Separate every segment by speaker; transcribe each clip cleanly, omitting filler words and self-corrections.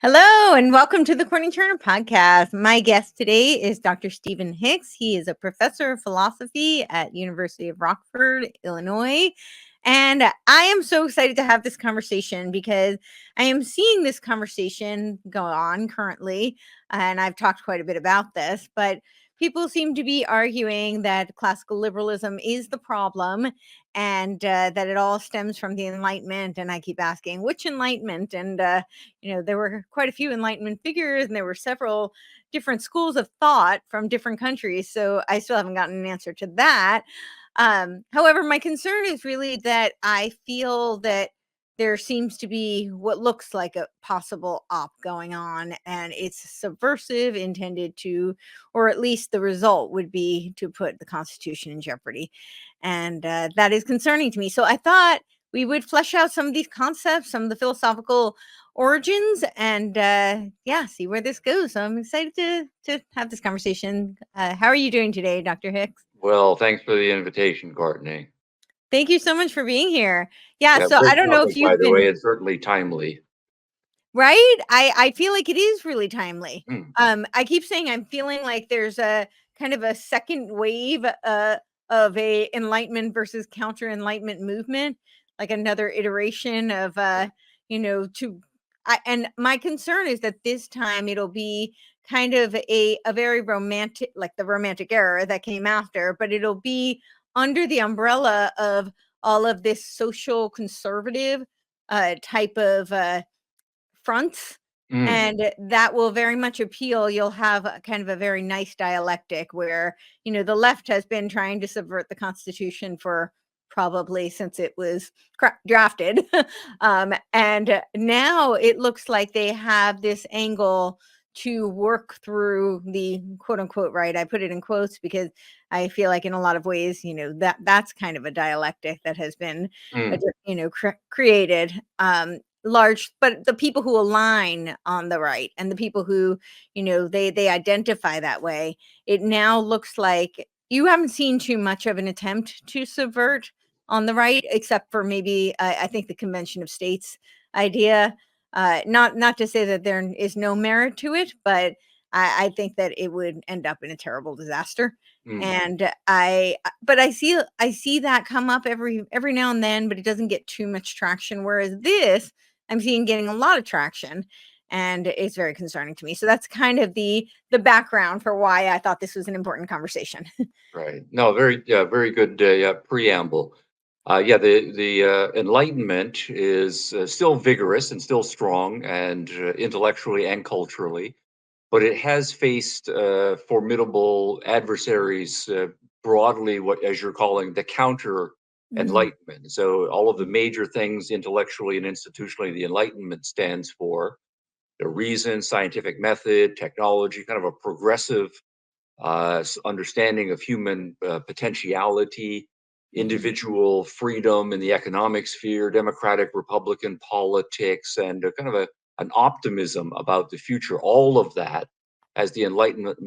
Speaker 1: Hello, and welcome to the Courtenay Turner podcast. My guest today is Dr. Stephen Hicks. He is a professor of philosophy at University of Rockford, Illinois. And I am so excited to have this conversation because I am seeing this conversation go on currently. And I've talked quite a bit about this, but people seem to be arguing that classical liberalism is the problem and that it all stems from the Enlightenment. And I keep asking, which Enlightenment? And there were quite a few Enlightenment figures, and there were several different schools of thought from different countries. So I still haven't gotten an answer to that. However, my concern is really that I feel that there seems to be what looks like a possible op going on, and it's subversive, intended to, or at least the result would be to put the Constitution in jeopardy. And that is concerning to me. So I thought we would flesh out some of these concepts, some of the philosophical origins, and see where this goes. So I'm excited to have this conversation. How are you doing today, Dr. Hicks?
Speaker 2: Well, thanks for the invitation, Courtenay.
Speaker 1: Thank you so much for being here. Yeah, so
Speaker 2: Great
Speaker 1: I don't know if
Speaker 2: topic, by
Speaker 1: you've
Speaker 2: the way,
Speaker 1: been
Speaker 2: it's certainly timely.
Speaker 1: right. I feel like it is really timely.
Speaker 2: Mm.
Speaker 1: I keep saying I'm feeling like there's a kind of a second wave of a Enlightenment versus Counter-Enlightenment movement, like another iteration of and my concern is that this time it'll be kind of a very romantic, like the romantic era that came after, but it'll be under the umbrella of all of this social conservative type of fronts, and that will very much appeal. You'll have a kind of a very nice dialectic where, the left has been trying to subvert the Constitution for probably since it was drafted. And now it looks like they have this angle to work through the quote unquote right. I put it in quotes because I feel like in a lot of ways, that's kind of a dialectic that has been, created. Large, but the people who align on the right and the people who, they identify that way, it now looks like you haven't seen too much of an attempt to subvert on the right, except for maybe I think the Convention of States idea. Not to say that there is no merit to it, but I think that it would end up in a terrible disaster. And I see that come up every now and then, but it doesn't get too much traction. Whereas this, I'm seeing getting a lot of traction, and it's very concerning to me. So that's kind of the background for why I thought this was an important conversation.
Speaker 2: Right. No, very good preamble. The Enlightenment is still vigorous and still strong, and intellectually and culturally, but it has faced formidable adversaries broadly, what as you're calling the counter Enlightenment. So all of the major things intellectually and institutionally the Enlightenment stands for: the reason, scientific method, technology, kind of a progressive understanding of human potentiality, individual freedom in the economic sphere, democratic republican politics, and kind of an optimism about the future. All of that, as the Enlightenment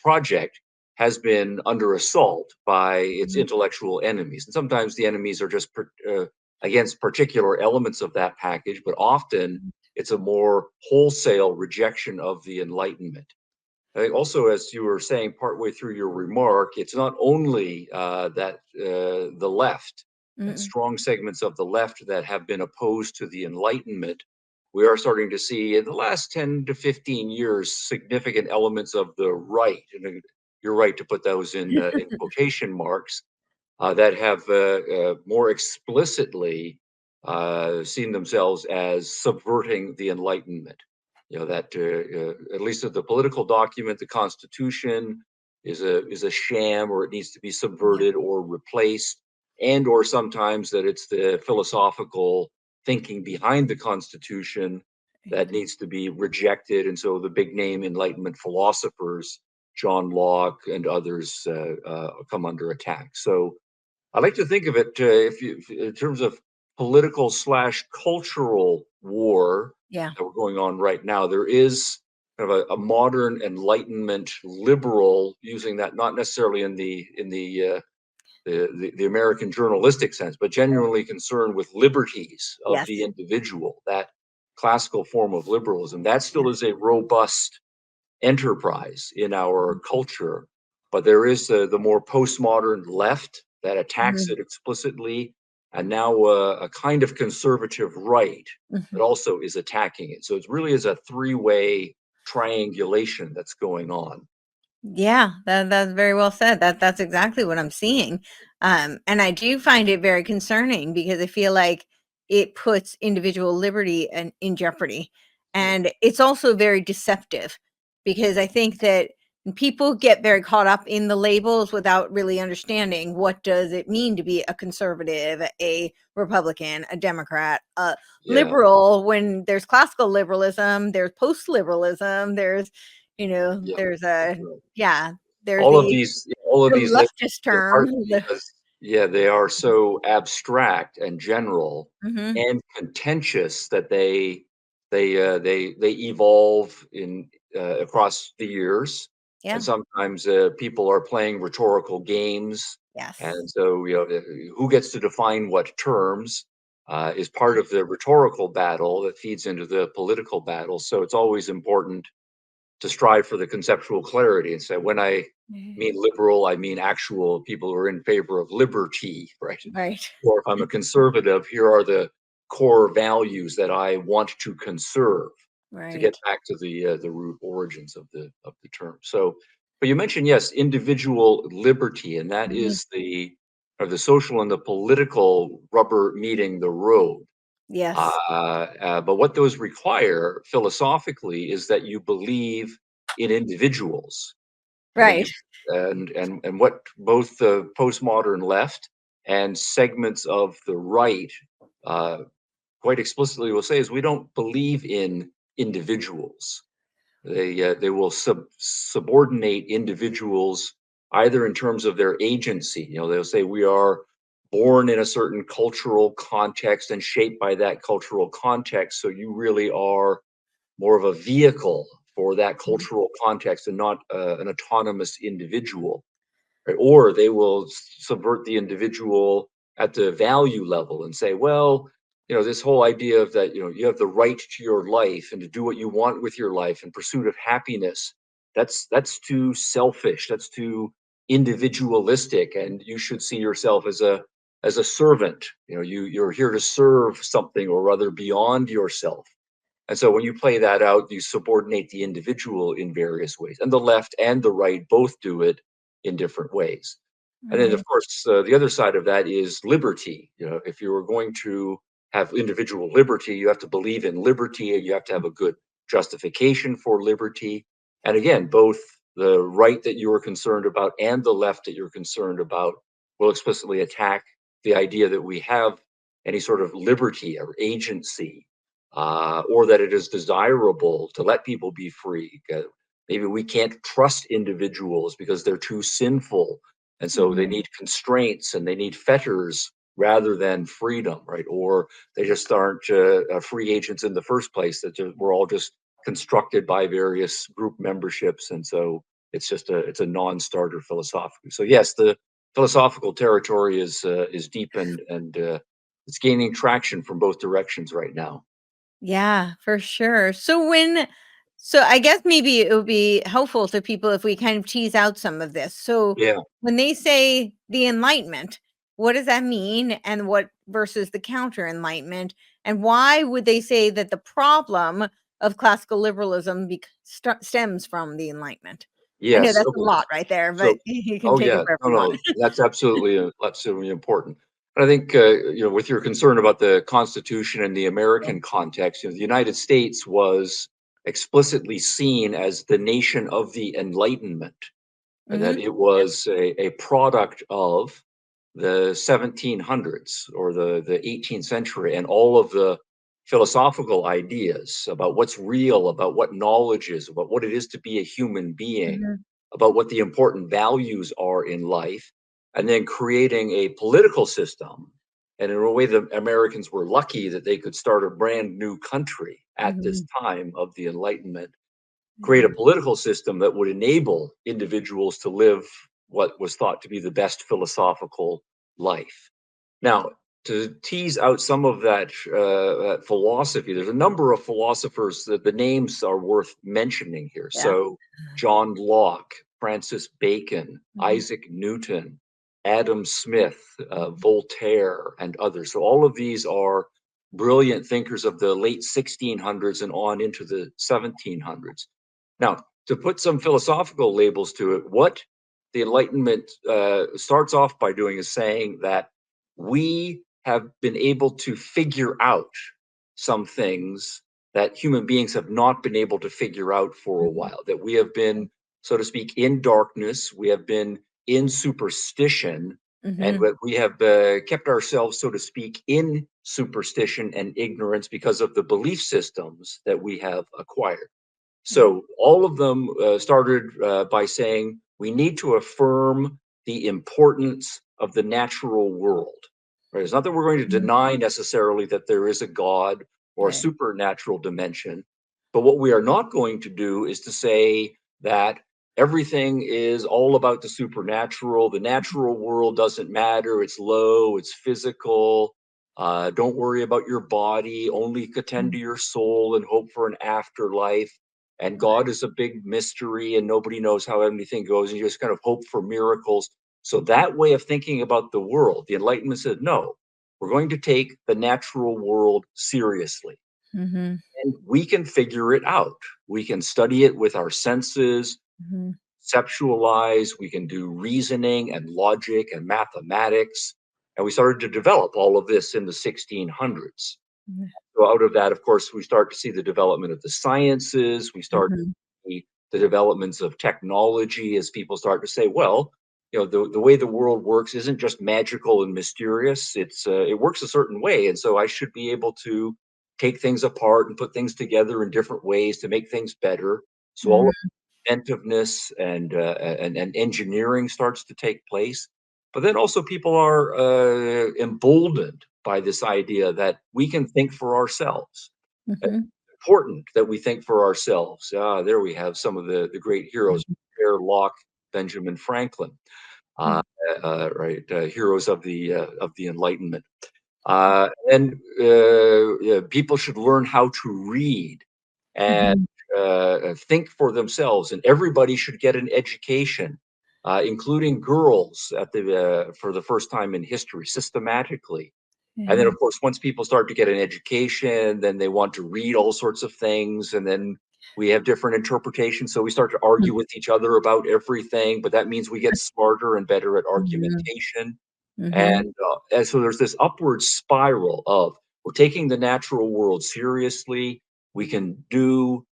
Speaker 2: project, has been under assault by its intellectual enemies. And sometimes the enemies are just against particular elements of that package, but often it's a more wholesale rejection of the Enlightenment. I think also, as you were saying partway through your remark, it's not only that the left and strong segments of the left that have been opposed to the Enlightenment. We are starting to see in the last 10 to 15 years significant elements of the right, and you're right to put those in quotation marks, that have more explicitly seen themselves as subverting the Enlightenment. That at least of the political document, the Constitution is a sham, or it needs to be subverted or replaced, and or sometimes that it's the philosophical thinking behind the Constitution that needs to be rejected. And so the big name Enlightenment philosophers, John Locke and others, come under attack. So I like to think of it in terms of political / cultural war that we're going on right now. There is kind of a modern Enlightenment liberal, using that not necessarily in the American journalistic sense, but genuinely concerned with liberties of the individual. That classical form of liberalism, that still is a robust enterprise in our culture. But there is the more postmodern left that attacks
Speaker 1: Mhm.
Speaker 2: it explicitly, and now a kind of conservative right
Speaker 1: Mhm.
Speaker 2: that also is attacking it. So it really is a three-way triangulation that's going on.
Speaker 1: Yeah, that's very well said. That's exactly what I'm seeing. And I do find it very concerning because I feel like it puts individual liberty in jeopardy.
Speaker 2: Yeah,
Speaker 1: And it's also very deceptive because I think that people get very caught up in the labels without really understanding what does it mean to be a conservative, a Republican, a Democrat, a
Speaker 2: yeah,
Speaker 1: liberal. When there's classical liberalism, there's post-liberalism,
Speaker 2: yeah,
Speaker 1: there's
Speaker 2: that's
Speaker 1: a
Speaker 2: right.
Speaker 1: yeah, there's
Speaker 2: All of
Speaker 1: the
Speaker 2: these, all of
Speaker 1: the
Speaker 2: these labels
Speaker 1: leftist
Speaker 2: are
Speaker 1: term,
Speaker 2: hard because, yeah, they are so abstract and general
Speaker 1: mhm,
Speaker 2: and contentious that they evolve in across the years, and
Speaker 1: yeah,
Speaker 2: sometimes people are playing rhetorical games,
Speaker 1: yes,
Speaker 2: and so who gets to define what terms is part of the rhetorical battle that feeds into the political battle. So it's always important to strive for the conceptual clarity and say, when I
Speaker 1: mhm,
Speaker 2: mean liberal, I mean actual people who are in favor of liberty, right?
Speaker 1: right,
Speaker 2: Or if I'm a conservative, here are the core values that I want to conserve, to get
Speaker 1: right,
Speaker 2: back to the root origins of the term. So, but you mentioned, yes, individual liberty, and that
Speaker 1: mhm,
Speaker 2: is the or the social and the political rubber meeting the road.
Speaker 1: yes,
Speaker 2: But what those require philosophically is that you believe in individuals, and that
Speaker 1: right,
Speaker 2: you and what both the postmodern left and segments of the right uh, quite explicitly will say is we don't believe in individuals. They will subordinate individuals either in terms of their agency. They'll say we are born in a certain cultural context and shaped by that cultural context. So you really are more of a vehicle for that
Speaker 1: mhm,
Speaker 2: cultural context and not an autonomous individual, right? Or they will subvert the individual at the value level and say, well, this whole idea of that, you have the right to your life and to do what you want with your life in pursuit of happiness. That's too selfish. That's too individualistic, and you should see yourself as a servant. You're here to serve something or other beyond yourself. And so when you play that out, you subordinate the individual in various ways. And the left and the right both do it in different ways. And then,
Speaker 1: mhm,
Speaker 2: of course, the other side of that is liberty. If you are going to have individual liberty, you have to believe in liberty and you have to have a good justification for liberty. And again, both the right that you are concerned about and the left that you're concerned about will explicitly attack the idea that we have any sort of liberty or agency, or that it is desirable to let people be free. Maybe we can't trust individuals because they're too sinful, and so they
Speaker 1: mhm,
Speaker 2: need constraints and they need fetters rather than freedom, right? Or they just aren't free agents in the first place. That we're all just constructed by various group memberships, and so it's a non-starter philosophically. So yes, the philosophical territory is deep and it's gaining traction from both directions right now.
Speaker 1: yeah, for sure. So I guess maybe it would be helpful to people if we kind of tease out some of this. So
Speaker 2: Yeah.
Speaker 1: when they say the Enlightenment, what does that mean? And what versus the Counter-Enlightenment? And why would they say that the problem of classical liberalism stems from the Enlightenment? I know
Speaker 2: Yes.
Speaker 1: that's a
Speaker 2: Okay.
Speaker 1: lot right there, but
Speaker 2: So,
Speaker 1: you can
Speaker 2: oh
Speaker 1: take it
Speaker 2: yeah,
Speaker 1: wherever
Speaker 2: no,
Speaker 1: you want.
Speaker 2: no, that's absolutely important. And I think with your concern about the Constitution and the American context, the United States was explicitly seen as the nation of the Enlightenment, and that
Speaker 1: Mhm,
Speaker 2: it was a product of the 1700s or the 18th century and all of the philosophical ideas about what's real, about what knowledge is, about what it is to be a human being,
Speaker 1: mhm,
Speaker 2: about what the important values are in life, and then creating a political system. And in a way, the Americans were lucky that they could start a brand new country at this
Speaker 1: mhm,
Speaker 2: time of the Enlightenment, create a
Speaker 1: mhm,
Speaker 2: political system that would enable individuals to live what was thought to be the best philosophical life. Now, to tease out some of that philosophy, there's a number of philosophers that the names are worth mentioning here.
Speaker 1: Yeah.
Speaker 2: So John Locke, Francis Bacon,
Speaker 1: Mhm.
Speaker 2: Isaac Newton, Adam Smith, Voltaire, and others. So all of these are brilliant thinkers of the late 1600s and on into the 1700s. Now, to put some philosophical labels to it, what the Enlightenment starts off by doing is saying that we have been able to figure out some things that human beings have not been able to figure out for a while, that we have been, so to speak, in darkness, we have been in superstition, and
Speaker 1: Mhm.
Speaker 2: we have kept ourselves, so to speak, in superstition and ignorance because of the belief systems that we have acquired. So all of them started by saying we need to affirm the importance of the natural world. Right? It's not that we're going to
Speaker 1: Mhm.
Speaker 2: deny necessarily that there is a God or a
Speaker 1: Right.
Speaker 2: supernatural dimension, but what we are not going to do is to say that everything is all about the supernatural. The natural world doesn't matter. It's low. It's physical. Don't worry about your body. Only attend to your soul and hope for an afterlife, and God is a big mystery and nobody knows how anything goes, and you just kind of hope for miracles. So that way of thinking about the world, the Enlightenment said, no, we're going to take the natural world seriously.
Speaker 1: Mhm.
Speaker 2: And we can figure it out. We can study it with our senses,
Speaker 1: Mhm.
Speaker 2: conceptualize, we can do reasoning and logic and mathematics. And we started to develop all of this in the 1600s.
Speaker 1: Mhm.
Speaker 2: So out of that, of course, we start to see the development of the sciences. We start
Speaker 1: Mhm.
Speaker 2: to see the developments of technology as people start to say, well, the way the world works isn't just magical and mysterious. It works a certain way, and so I should be able to take things apart and put things together in different ways to make things better. So all of
Speaker 1: Mhm.
Speaker 2: inventiveness and engineering starts to take place. But then also people are emboldened by this idea that we can think for ourselves. It's
Speaker 1: Mhm.
Speaker 2: important that we think for ourselves. There we have some of the great heroes: Pierre Locke, Benjamin Franklin, uh,
Speaker 1: Mhm.
Speaker 2: right? Heroes of the Enlightenment. And people should learn how to read and
Speaker 1: Mhm.
Speaker 2: think for themselves, and everybody should get an education, including girls for the first time in history, systematically. And then,
Speaker 1: Yeah.
Speaker 2: of course, once people start to get an education, then they want to read all sorts of things, and then we have different interpretations. So we start to argue with each other about everything, but that means we get smarter and better at
Speaker 1: Mhm.
Speaker 2: argumentation.
Speaker 1: Mhm.
Speaker 2: And so there's this upward spiral of we're taking the natural world seriously. We can do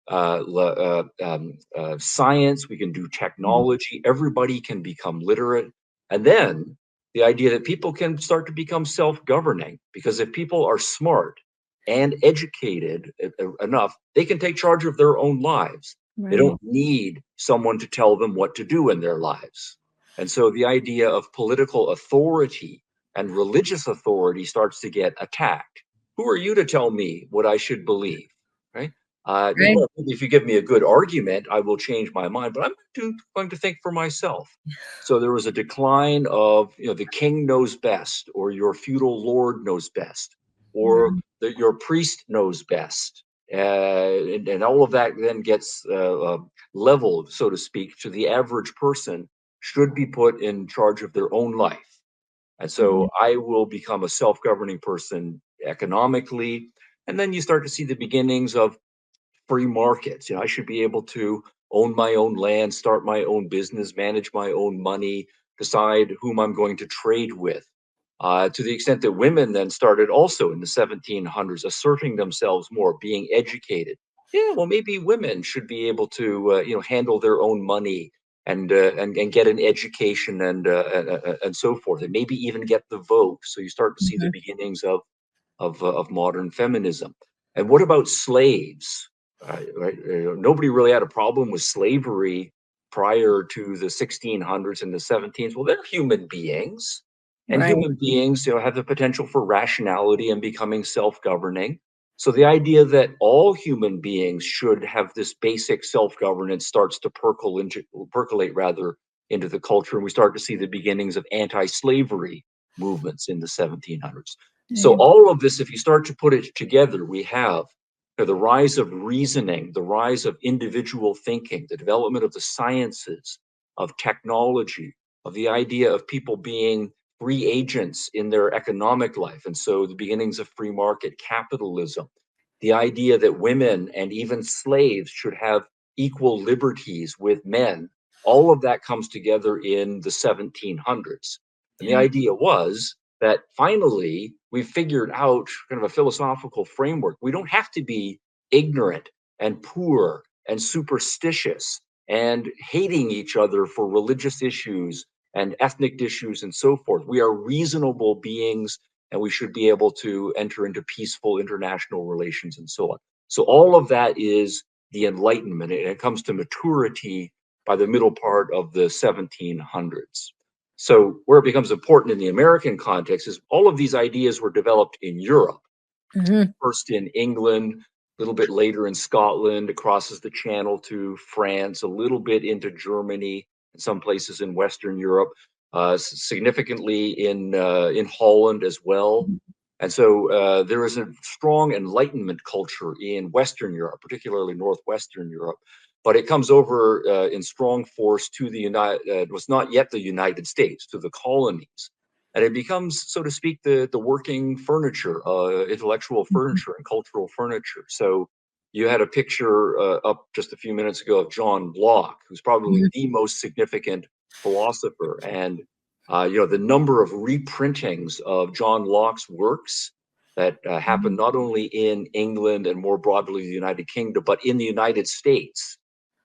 Speaker 2: science. We can do
Speaker 1: Mhm.
Speaker 2: technology. Everybody can become literate. And then the idea that people can start to become self-governing, because if people are smart and educated enough, they can take charge of their own lives. They
Speaker 1: Right.
Speaker 2: don't need someone to tell them what to do in their lives. And so the idea of political authority and religious authority starts to get attacked. Who are you to tell me what I should believe? Right?
Speaker 1: Right.
Speaker 2: Well, if you give me a good argument, I will change my mind, but going to think for myself. So there was a decline of, the king knows best, or your feudal lord knows best, or
Speaker 1: Mhm.
Speaker 2: that your priest knows best. And all of that then gets leveled, so to speak, to the average person should be put in charge of their own life. And so
Speaker 1: Mhm.
Speaker 2: I will become a self governing person economically. And then you start to see the beginnings of free markets. I should be able to own my own land, start my own business, manage my own money, decide whom I'm going to trade with. To the extent that women then started also in the 1700s asserting themselves more, being educated. Yeah, well, maybe women should be able to, handle their own money and get an education and so forth, and maybe even get the vote. So you start to see the
Speaker 1: Mhm.
Speaker 2: beginnings of modern feminism. And what about slaves? Right? Nobody really had a problem with slavery prior to the 1600s and the 1700s. Well, they're human beings, and
Speaker 1: Right.
Speaker 2: human beings, have the potential for rationality and becoming self-governing. So the idea that all human beings should have this basic self-governance starts to percolate rather into the culture, and we start to see the beginnings of anti-slavery movements in the 1700s. So all of this, if you start to put it together, we have the rise of reasoning, the rise of individual thinking, the development of the sciences, of technology, of the idea of people being free agents in their economic life. And so the beginnings of free market capitalism, the idea that women and even slaves should have equal liberties with men. All of that comes together in the 1700s. And the idea was that finally we figured out kind of a philosophical framework. We don't have to be ignorant and poor and superstitious and hating each other for religious issues and ethnic issues and so forth. We are reasonable beings, and we should be able to enter into peaceful international relations and so on. So all of that is the Enlightenment, and it comes to maturity by the middle part of the 1700s. So where it becomes important in the American context is all of these ideas were developed in Europe, first in England, a little bit later in Scotland, it crosses the Channel to France, a little bit into Germany, and some places in Western Europe, significantly in Holland as well. And so there is a strong Enlightenment culture in Western Europe, particularly Northwestern Europe. But it comes over in strong force to the it was not yet the United States, to the colonies. And it becomes, so to speak, the working furniture, intellectual furniture and cultural furniture. So you had a picture up just a few minutes ago of John Locke, who's probably the most significant philosopher. And the number of reprintings of John Locke's works that happened not only in England and more broadly the United Kingdom, but in the United States.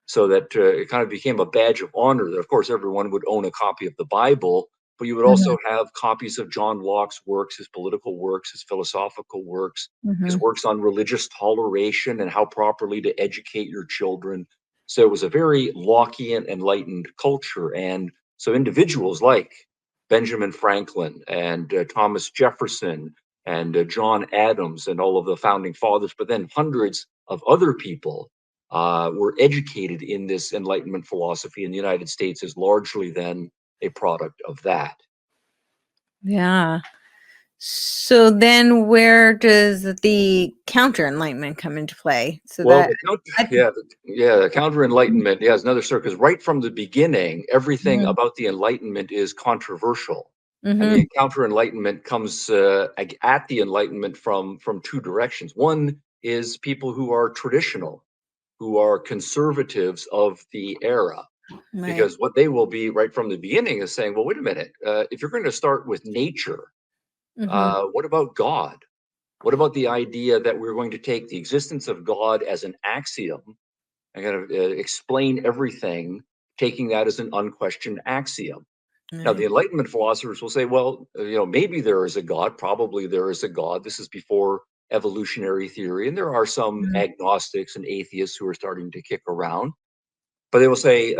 Speaker 2: So that it kind of became a badge of honor that, of course, everyone would own a copy of the Bible, but you would also have copies of John Locke's works, his political works, his philosophical works, his works on religious toleration and how properly to educate your children. So it was a very Lockean, enlightened culture. And so individuals like Benjamin Franklin and Thomas Jefferson and John Adams and all of the founding fathers, but then hundreds of other people were educated in this Enlightenment philosophy in the United States is largely then a product of that.
Speaker 1: Yeah. So then where does the counter-enlightenment come into play? So
Speaker 2: Well,
Speaker 1: that
Speaker 2: the Counter-Enlightenment, yeah, is another story, because right from the beginning, everything about the Enlightenment is controversial. And the Counter-Enlightenment comes at the Enlightenment from two directions. One is people who are traditional, who are conservatives of the era. Because what they will be right from the beginning is saying, well, wait a minute, if you're going to start with nature, what about God? What about the idea that we're going to take the existence of God as an axiom and kind of explain everything, taking that as an unquestioned axiom? Now, the Enlightenment philosophers will say, well, maybe there is a God, probably there is a God. This is before evolutionary theory. And there are some agnostics and atheists who are starting to kick around. But they will say,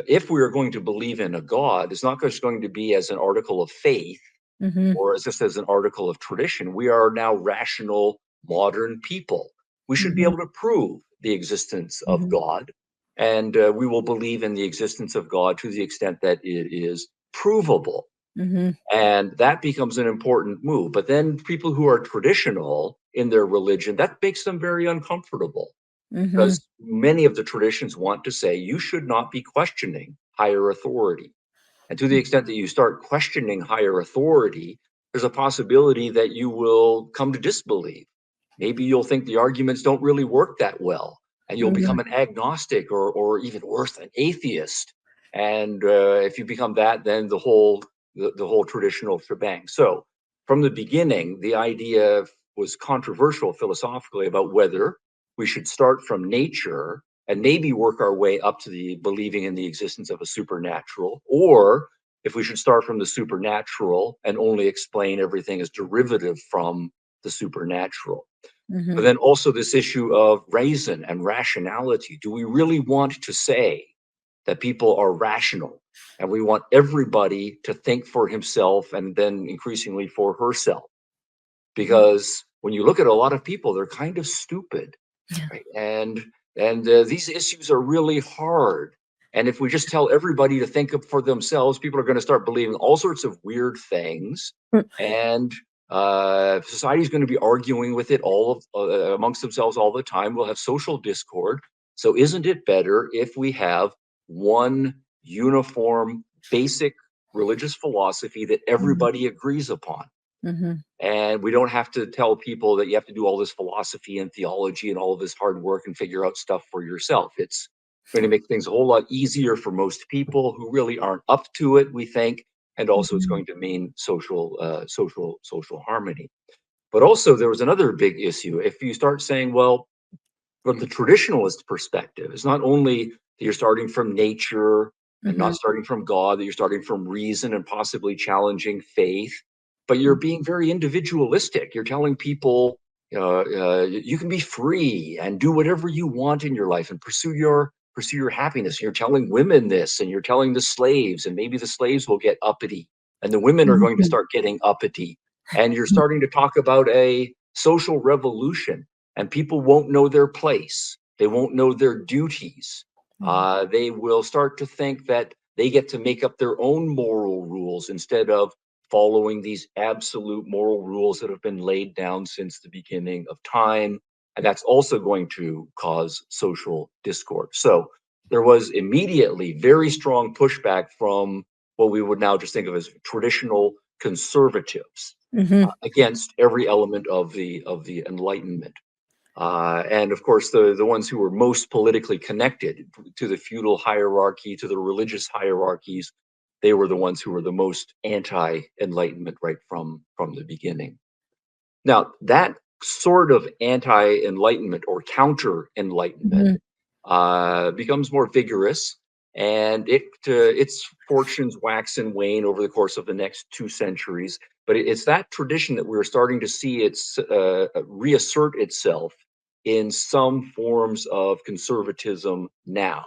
Speaker 2: if we are going to believe in a God, it's not just going to be as an article of faith or just as an article of tradition. We are now rational, modern people. We should be able to prove the existence of God, and we will believe in the existence of God to the extent that it is provable. And that becomes an important move. But then people who are traditional in their religion, that makes them very uncomfortable, because many of the traditions want to say you should not be questioning higher authority. And to the extent that you start questioning higher authority, there's a possibility that you will come to disbelieve. Maybe you'll think the arguments don't really work that well, and you'll become an agnostic, or even worse, an atheist. And if you become that, then the whole traditional shebang. So from the beginning, the idea was controversial philosophically about whether we should start from nature and maybe work our way up to the believing in the existence of a supernatural, or if we should start from the supernatural and only explain everything as derivative from the supernatural. But then also this issue of reason and rationality. Do we really want to say that people are rational and we want everybody to think for himself and then increasingly for herself? Because when you look at a lot of people, they're kind of stupid, right? And these issues are really hard. And if we just tell everybody to think up for themselves, people are going to start believing all sorts of weird things. And society is going to be arguing with it all amongst themselves all the time. We'll have social discord. So isn't it better if we have one uniform, basic religious philosophy that everybody agrees upon? And we don't have to tell people that you have to do all this philosophy and theology and all of this hard work and figure out stuff for yourself. It's going to make things a whole lot easier for most people who really aren't up to it, we think. And also it's going to mean social harmony. But also there was another big issue. If you start saying, well, from the traditionalist perspective, it's not only that you're starting from nature and not starting from God, that you're starting from reason and possibly challenging faith, but you're being very individualistic. You're telling people you can be free and do whatever you want in your life and pursue your happiness. You're telling women this, and you're telling the slaves, and maybe the slaves will get uppity, and the women are going to start getting uppity. And you're starting to talk about a social revolution, and people won't know their place. They won't know their duties. They will start to think that they get to make up their own moral rules instead of following these absolute moral rules that have been laid down since the beginning of time. And that's also going to cause social discord. So there was immediately very strong pushback from what we would now just think of as traditional conservatives against every element of the Enlightenment. And of course, the ones who were most politically connected to the feudal hierarchy, to the religious hierarchies, they were the ones who were the most anti-Enlightenment right from the beginning. Now, that sort of anti-Enlightenment or counter-Enlightenment becomes more vigorous, and its fortunes wax and wane over the course of the next 2 centuries. But it's that tradition that we're starting to see its reassert itself in some forms of conservatism now,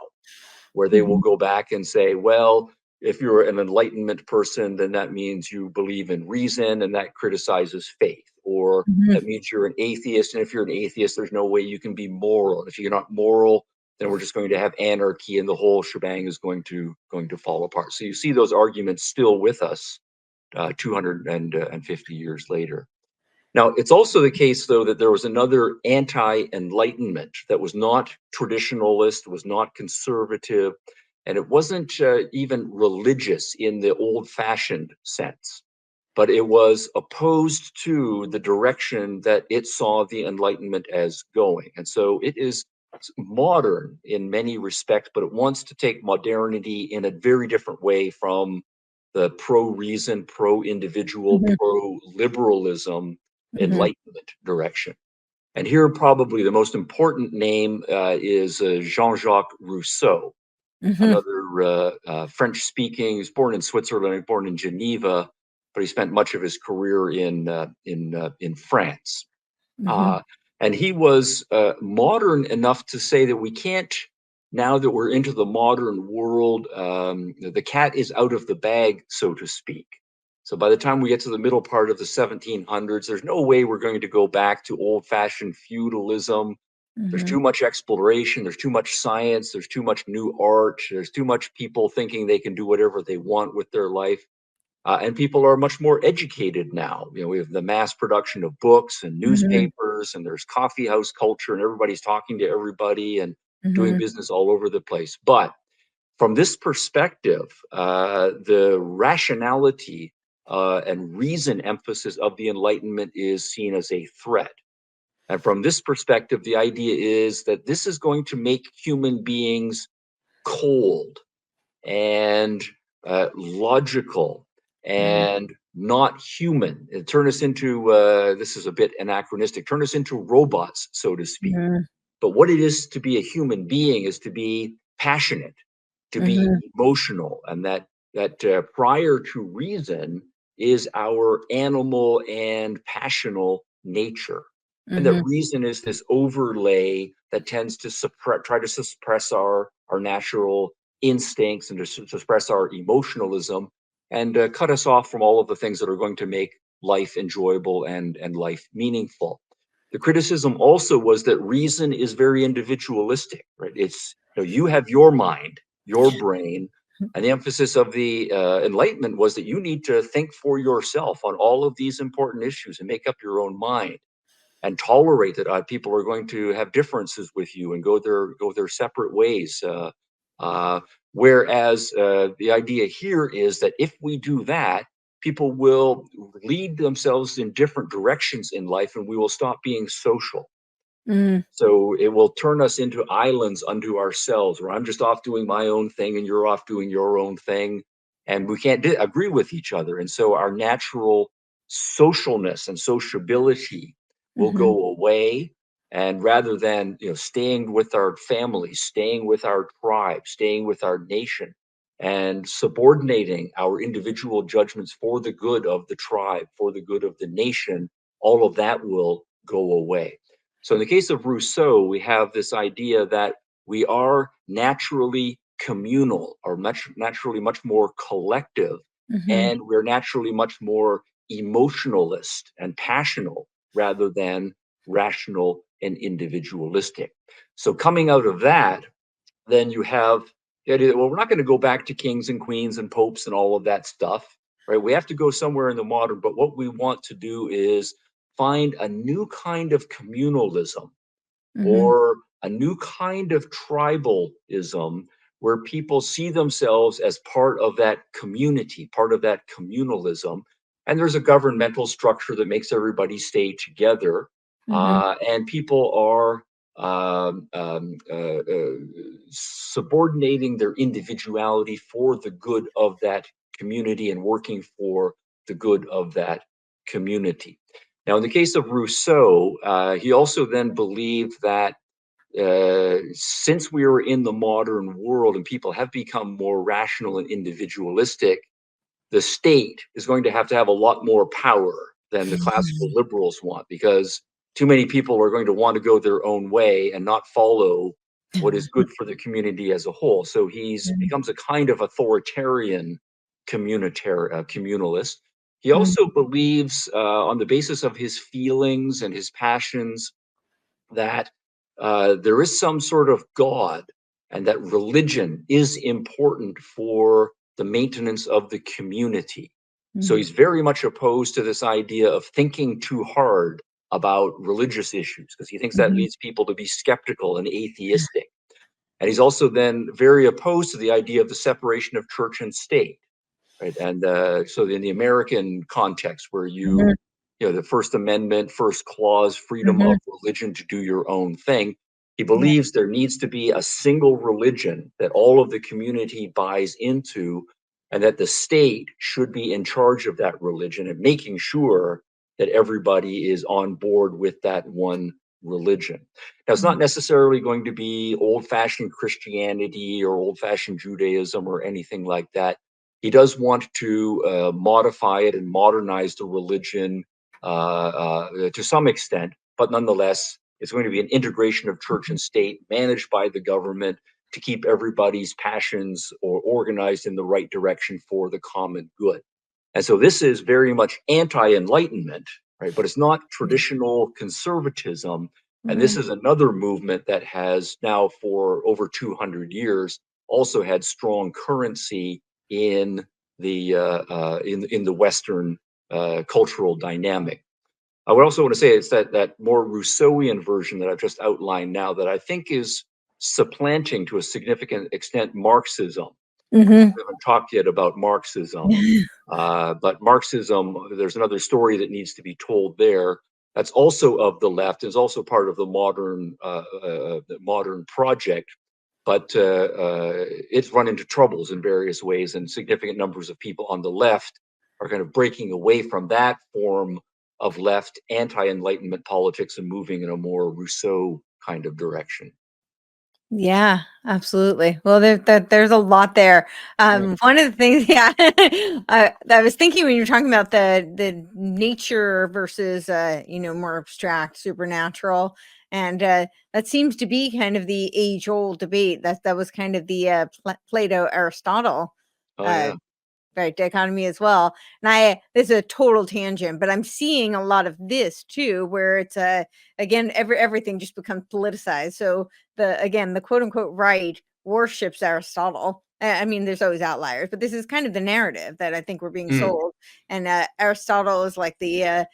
Speaker 2: where they will go back and say, well, if you're an Enlightenment person, then that means you believe in reason, and that criticizes faith. Or that means you're an atheist, and if you're an atheist, there's no way you can be moral. And if you're not moral, then we're just going to have anarchy, and the whole shebang is going to fall apart. So you see those arguments still with us 250 years later. Now, it's also the case, though, that there was another anti-Enlightenment that was not traditionalist, was not conservative, and it wasn't even religious in the old-fashioned sense, but it was opposed to the direction that it saw the Enlightenment as going. And so it is modern in many respects, but it wants to take modernity in a very different way from the pro-reason, pro-individual, pro-liberalism Enlightenment direction. And here, probably the most important name is Jean-Jacques Rousseau, another French-speaking. He was born in Switzerland, born in Geneva, but he spent much of his career in France. And he was modern enough to say that we can't, now that we're into the modern world, the cat is out of the bag, so to speak. So by the time we get to the middle part of the 1700s, there's no way we're going to go back to old-fashioned feudalism. There's too much exploration, there's too much science, there's too much new art, there's too much people thinking they can do whatever they want with their life. And people are much more educated now. You know, we have the mass production of books and newspapers, and there's coffee house culture, and everybody's talking to everybody and doing business all over the place. But from this perspective, the rationality and reason emphasis of the Enlightenment is seen as a threat. And from this perspective, the idea is that this is going to make human beings cold and logical and not human. And turn us into, this is a bit anachronistic, turn us into robots, so to speak. But what it is to be a human being is to be passionate, to be emotional, and that prior to reason is our animal and passional nature. And that reason is this overlay that tends to try to suppress our natural instincts and to suppress our emotionalism and cut us off from all of the things that are going to make life enjoyable and life meaningful. The criticism also was that reason is very individualistic, right? It's, you know, you have your mind, your brain. And the emphasis of the Enlightenment was that you need to think for yourself on all of these important issues and make up your own mind and tolerate that people are going to have differences with you and go their separate ways. Whereas the idea here is that if we do that, people will lead themselves in different directions in life, and we will stop being social.
Speaker 1: Mm.
Speaker 2: So it will turn us into islands unto ourselves, where I'm just off doing my own thing and you're off doing your own thing, and we can't agree with each other. And so our natural socialness and sociability will
Speaker 1: Mhm.
Speaker 2: go away. And rather than staying with our family, staying with our tribe, staying with our nation, and subordinating our individual judgments for the good of the tribe, for the good of the nation, all of that will go away. So in the case of Rousseau, we have this idea that we are naturally communal, or naturally much more collective,
Speaker 1: Mhm.
Speaker 2: and we're naturally much more emotionalist and passional rather than rational and individualistic. So coming out of that, then you have the idea that, well, we're not going to go back to kings and queens and popes and all of that stuff, right? We have to go somewhere in the modern, but what we want to do is find a new kind of communalism
Speaker 1: Mhm.
Speaker 2: or a new kind of tribalism where people see themselves as part of that community, part of that communalism. And there's a governmental structure that makes everybody stay together.
Speaker 1: Mhm.
Speaker 2: And people are subordinating their individuality for the good of that community and working for the good of that community. Now, in the case of Rousseau, he also then believed that since we are in the modern world and people have become more rational and individualistic, the state is going to have a lot more power than the classical liberals want, because too many people are going to want to go their own way and not follow what is good for the community as a whole. So he's becomes a kind of authoritarian communalist. He
Speaker 1: Mhm.
Speaker 2: also believes, on the basis of his feelings and his passions, that there is some sort of God and that religion is important for the maintenance of the community. So
Speaker 1: Mhm.
Speaker 2: he's very much opposed to this idea of thinking too hard about religious issues, because he thinks that
Speaker 1: Mhm.
Speaker 2: leads people to be skeptical and atheistic. And he's also then very opposed to the idea of the separation of church and state, right? And so in the American context, where
Speaker 1: Mhm.
Speaker 2: the First Amendment, first clause, freedom
Speaker 1: Mhm.
Speaker 2: of religion to do your own thing, he
Speaker 1: Yeah.
Speaker 2: believes there needs to be a single religion that all of the community buys into, and that the state should be in charge of that religion and making sure that everybody is on board with that one religion. Now, it's not necessarily going to be old-fashioned Christianity or old-fashioned Judaism or anything like that. He does want to modify it and modernize the religion to some extent, but nonetheless, it's going to be an integration of church and state managed by the government to keep everybody's passions or organized in the right direction for the common good. And so this is very much anti-Enlightenment, right? But it's not traditional conservatism. And this
Speaker 1: Mhm.
Speaker 2: is another movement that has now, for over 200 years, also had strong currency in the Western cultural dynamic. I would also want to say it's that more Rousseauian version that I've just outlined now that I think is supplanting to a significant extent Marxism.
Speaker 1: Mhm.
Speaker 2: We haven't talked yet about Marxism, but Marxism, there's another story that needs to be told there. That's also of the left. Is also part of the modern project, but it's run into troubles in various ways, and significant numbers of people on the left are kind of breaking away from that form of left anti-Enlightenment politics and moving in a more Rousseau kind of direction.
Speaker 1: Yeah, absolutely. Well, there's a lot there.
Speaker 2: Yeah.
Speaker 1: One of the things, yeah, I was thinking when you were talking about the nature versus, more abstract, supernatural, and that seems to be kind of the age-old debate. That was kind of the Plato Aristotle
Speaker 2: Oh
Speaker 1: uh,
Speaker 2: yeah.
Speaker 1: right dichotomy as well. And this is a total tangent, but I'm seeing a lot of this too, where it's again everything just becomes politicized. So the quote unquote right worships Aristotle. I mean, there's always outliers, but this is kind of the narrative that I think we're being sold. And Aristotle is like the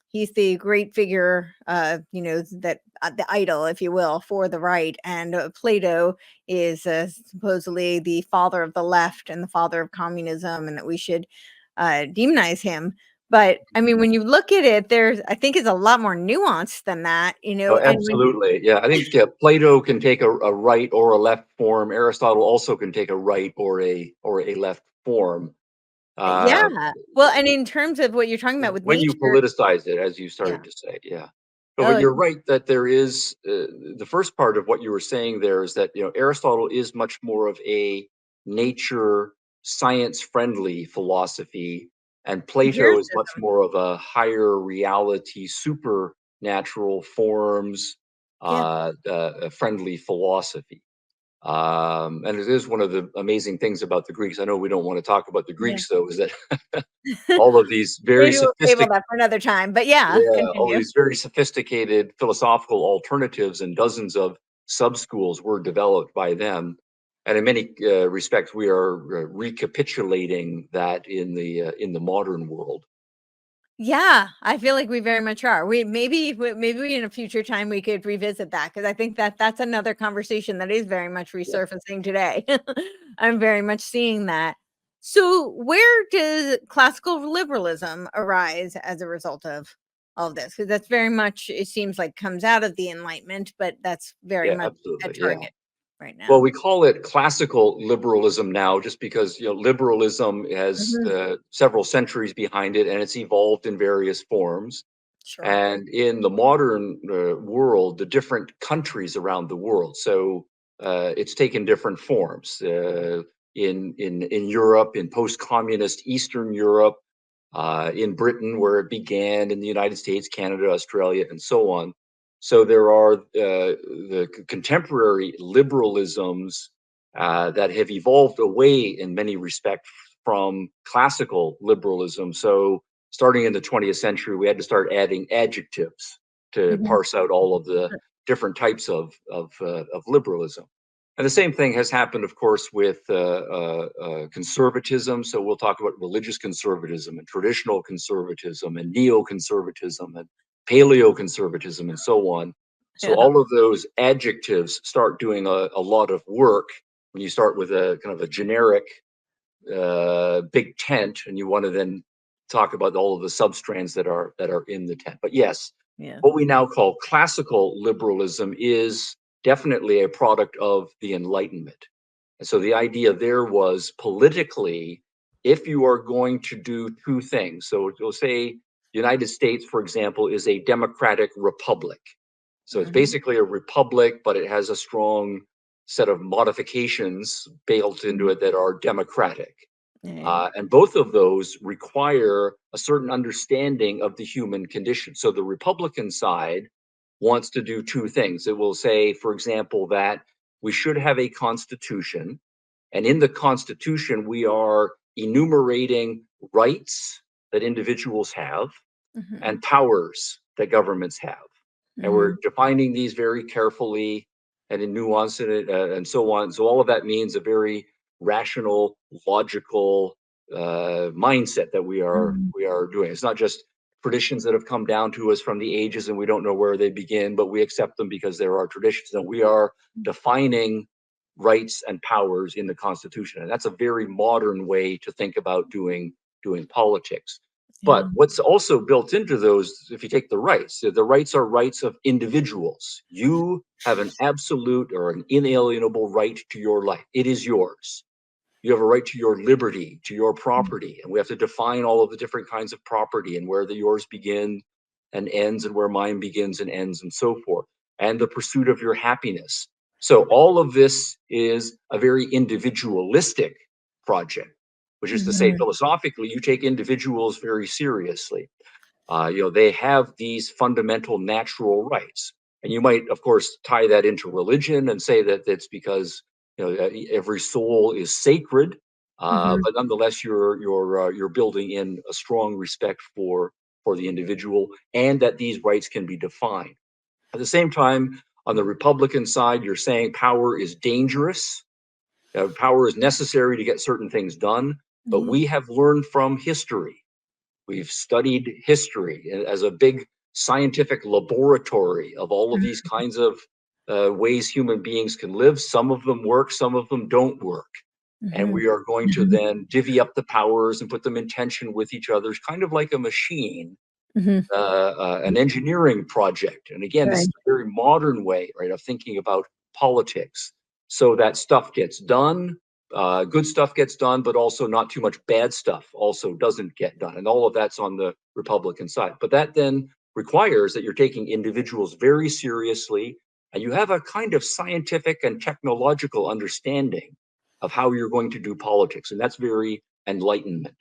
Speaker 1: he's the great figure, that the idol, if you will, for the right. And Plato is supposedly the father of the left and the father of communism, and that we should demonize him. But I mean, when you look at it, I think it's a lot more nuanced than that,
Speaker 2: Oh,
Speaker 1: and when
Speaker 2: absolutely. Yeah, I think Plato can take a right or a left form. Aristotle also can take a right or a left form. Uh,
Speaker 1: yeah. Well, and in terms of what you're talking about with
Speaker 2: when you
Speaker 1: nature,
Speaker 2: politicize it, as you
Speaker 1: yeah.
Speaker 2: started to say, yeah. But
Speaker 1: Oh,
Speaker 2: you're right that there is the first part of what you were saying there is that Aristotle is much more of a nature science friendly philosophy, and Plato is much
Speaker 1: empiricism.
Speaker 2: more of a higher reality, supernatural forms
Speaker 1: Yeah.
Speaker 2: friendly philosophy. And it is one of the amazing things about the Greeks. I know we don't want to talk about the
Speaker 1: Yeah.
Speaker 2: Greeks, though, is that all of these very
Speaker 1: Maybe we'll table
Speaker 2: sophisticated,
Speaker 1: that for another time. But yeah,
Speaker 2: yeah, all
Speaker 1: continue.
Speaker 2: these very sophisticated philosophical alternatives and dozens of sub schools were developed by them. And in many respects, we are recapitulating that in the modern world.
Speaker 1: Yeah, I feel like we very much are. Maybe in a future time we could revisit that, because I think that that's another conversation that is very much
Speaker 2: Yeah.
Speaker 1: resurfacing today. I'm very much seeing that. So, where does classical liberalism arise as a result of all of this? Because that's very much, it seems like, comes out of the Enlightenment, but that's very
Speaker 2: Yeah,
Speaker 1: much a
Speaker 2: absolutely. Yeah.
Speaker 1: target right
Speaker 2: Well,
Speaker 1: now.
Speaker 2: we call it classical liberalism now, just because liberalism has
Speaker 1: Mhm.
Speaker 2: several centuries behind it, and it's evolved in various forms.
Speaker 1: Sure.
Speaker 2: And in the modern world, the different countries around the world, so it's taken different forms in Europe, in post-communist Eastern Europe, in Britain, where it began, in the United States, Canada, Australia, and so on. So there are the contemporary liberalisms that have evolved away in many respects from classical liberalism. So starting in the 20th century, we had to start adding adjectives to
Speaker 1: Mhm.
Speaker 2: parse out all of the different types of liberalism. And the same thing has happened, of course, with conservatism. So we'll talk about religious conservatism and traditional conservatism and neoconservatism and paleoconservatism and so on. So
Speaker 1: Yeah.
Speaker 2: all of those adjectives start doing a lot of work when you start with a kind of a generic big tent, and you want to then talk about all of the substrands that are in the tent. But yes,
Speaker 1: Yeah.
Speaker 2: what we now call classical liberalism is definitely a product of the Enlightenment. And so the idea there was politically, if you are going to do two things, so we'll say the United States, for example, is a democratic republic. So it's
Speaker 1: Mhm.
Speaker 2: basically a republic, but it has a strong set of modifications built into
Speaker 1: Mhm.
Speaker 2: it that are democratic.
Speaker 1: Yeah.
Speaker 2: And both of those require a certain understanding of the human condition. So the Republican side wants to do two things. It will say, for example, that we should have a constitution. And in the constitution, we are enumerating rights that individuals have
Speaker 1: Mhm.
Speaker 2: and powers that governments have. And we're
Speaker 1: Mhm.
Speaker 2: defining these very carefully and in nuance and so on. So all of that means a very rational, logical mindset that
Speaker 1: Mhm.
Speaker 2: we are doing. It's not just traditions that have come down to us from the ages and we don't know where they begin, but we accept them because there are traditions. And we are defining rights and powers in the Constitution. And that's a very modern way to think about doing politics. But
Speaker 1: Yeah.
Speaker 2: what's also built into those, if you take the rights are rights of individuals. You have an absolute or an inalienable right to your life. It is yours. You have a right to your liberty, to your property. And we have to define all of the different kinds of property and where the yours begin and ends and where mine begins and ends and so forth. And the pursuit of your happiness. So all of this is a very individualistic project, which is to say,
Speaker 1: Mhm.
Speaker 2: philosophically, you take individuals very seriously. They have these fundamental natural rights. And you might, of course, tie that into religion and say that it's because every soul is sacred.
Speaker 1: Mhm.
Speaker 2: But nonetheless, you're building in a strong respect for the individual, and that these rights can be defined. At the same time, On the Republican side, you're saying power is dangerous. Power is necessary to get certain things done, but we have learned from history. We've studied history as a big scientific laboratory of all of these kinds of ways human beings can live. Some of them work, some of them don't work. And we are going to then divvy up the powers and put them in tension with each other, kind of like a machine, an engineering project. And again, this is a very modern way, right, of thinking about politics, so that stuff gets done, good stuff gets done, but also not too much bad stuff also doesn't get done. And all of that's on the Republican side. But that then requires that you're taking individuals very seriously, and you have a kind of scientific and technological understanding of how you're going to do politics. And that's very Enlightenment.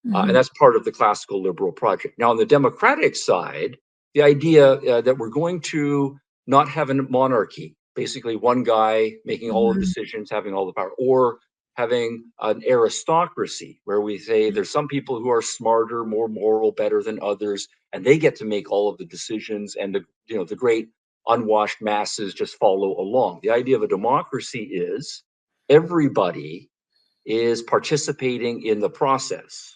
Speaker 2: And that's part of the classical liberal project. Now, on the Democratic side, the idea that we're going to not have a monarchy, basically one guy making all the decisions, having all the power, or having an aristocracy where we say there's some people who are smarter, more moral, better than others, and they get to make all of the decisions, and the great unwashed masses just follow along. The idea of a democracy is everybody is participating in the process.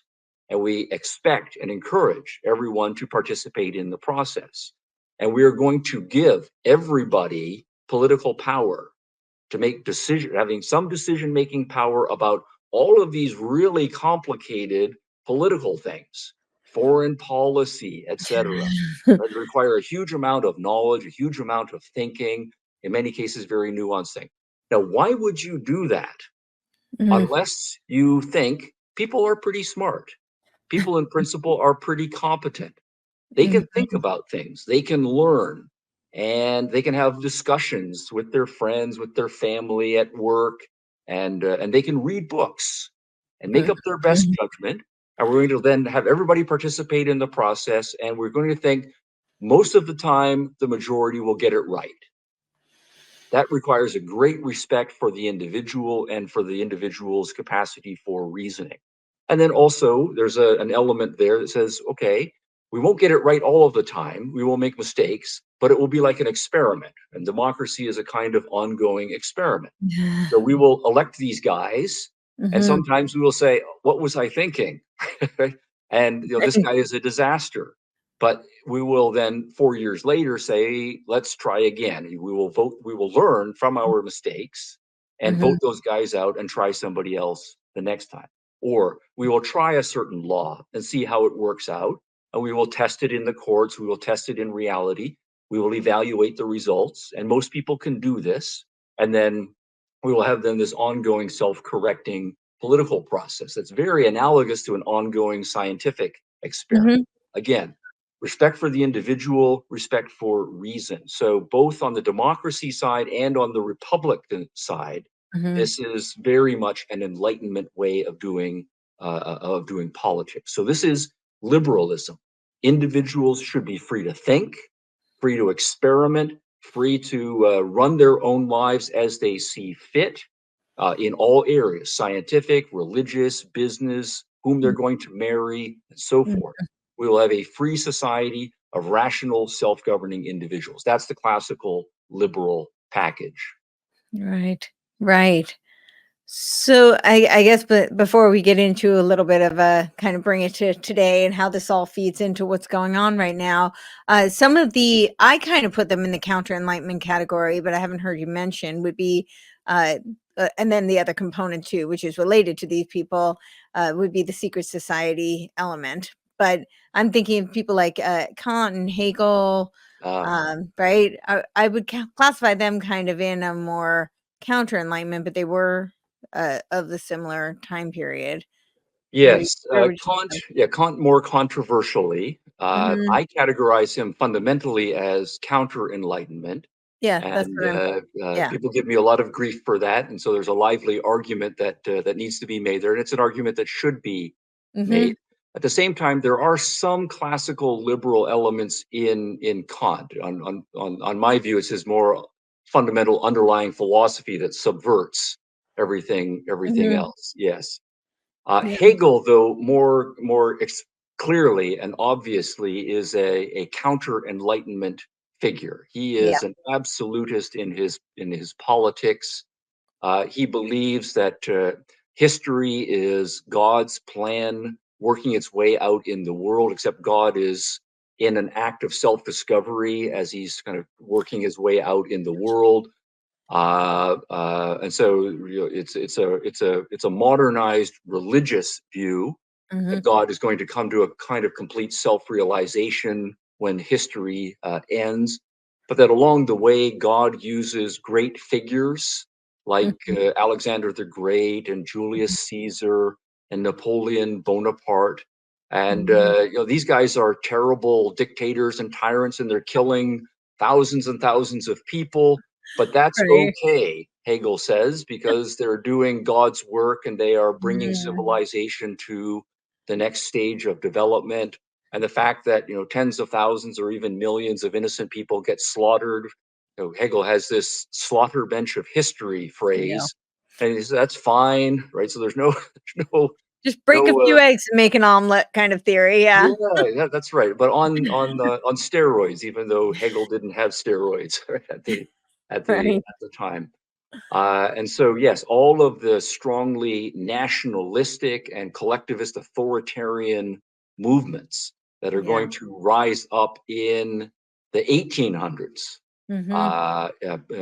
Speaker 2: And we expect and encourage everyone to participate in the process. And we are going to give everybody political power to make decisions, having some decision-making power about all of these really complicated political things, foreign policy, etc. That require a huge amount of knowledge, a huge amount of thinking, in many cases, very nuanced thing. Now, why would you do that unless you think people are pretty smart? People in principle are pretty competent. They can think about things, they can learn, and they can have discussions with their friends, with their family, at work, and they can read books and make up their best judgment. And we're going to then have everybody participate in the process, and we're going to think most of the time the majority will get it right. That requires a great respect for the individual and for the individual's capacity for reasoning. And then also there's an element there that says, okay, we won't get it right all of the time. We will make mistakes, but it will be like an experiment. And democracy is a kind of ongoing experiment. So we will elect these guys, and sometimes we will say, what was I thinking? And this guy is a disaster. But we will then 4 years later say, let's try again. We will vote, we will learn from our mistakes and vote those guys out and try somebody else the next time. Or we will try a certain law and see how it works out. And we will test it in the courts. We will test it in reality. We will evaluate the results. And most people can do this. And then we will have then this ongoing self-correcting political process that's very analogous to an ongoing scientific experiment. Again, respect for the individual, respect for reason. So both on the democracy side and on the Republican side, this is very much an Enlightenment way of doing politics. So this is liberalism. Individuals should be free to think, free to experiment, free to run their own lives as they see fit in all areas: scientific, religious, business, whom they're going to marry, and so forth. We will have a free society of rational, self-governing individuals. That's the classical liberal package.
Speaker 1: Right. Right. So I guess, but before we get into a little bit of a kind of bring it to today and how this all feeds into what's going on right now, some of I kind of put them in the counter-enlightenment category, but I haven't heard you mention would be, and then the other component too, which is related to these people, would be the secret society element. But I'm thinking of people like Kant and Hegel, right? I would classify them kind of in a more counter-enlightenment, but they were of the similar time period.
Speaker 2: Yes,
Speaker 1: Where would you
Speaker 2: Kant. Yeah, Kant more controversially. I categorize him fundamentally as counter-enlightenment,
Speaker 1: Yeah, that's
Speaker 2: and
Speaker 1: what I'm yeah.
Speaker 2: people give me a lot of grief for that. And so there's a lively argument that needs to be made there, and it's an argument that should be made. At the same time, there are some classical liberal elements in Kant. On my view, it's his more fundamental underlying philosophy that subverts everything else. Yes.
Speaker 1: Yeah.
Speaker 2: Hegel, though, more clearly and obviously is a counter-enlightenment figure. He
Speaker 1: Yeah.
Speaker 2: is an absolutist in his politics. He believes that history is God's plan working its way out in the world, except God is in an act of self-discovery as he's kind of working his way out in the world. And so it's a modernized religious view
Speaker 1: Hmm.
Speaker 2: that God is going to come to a kind of complete self-realization when history ends, but that along the way, God uses great figures like
Speaker 1: Hmm.
Speaker 2: Alexander the Great and Julius Caesar and Napoleon Bonaparte. And
Speaker 1: Hmm.
Speaker 2: these guys are terrible dictators and tyrants, and they're killing thousands and thousands of people. But that's
Speaker 1: Right.
Speaker 2: okay, Hegel says, because they're doing God's work and they are bringing
Speaker 1: Mm.
Speaker 2: civilization to the next stage of development. And the fact that tens of thousands or even millions of innocent people get slaughtered. Hegel has this slaughter bench of history
Speaker 1: Yeah.
Speaker 2: phrase, and he says that's fine, right? So there's no, there's no,
Speaker 1: Just break a few eggs and make an omelet kind of theory. Yeah.
Speaker 2: yeah, that's right. But on steroids, even though Hegel didn't have steroids right,
Speaker 1: Right.
Speaker 2: at the time. And so, yes, all of the strongly nationalistic and collectivist authoritarian movements that are
Speaker 1: Yeah.
Speaker 2: going to rise up in the 1800s,
Speaker 1: Hmm.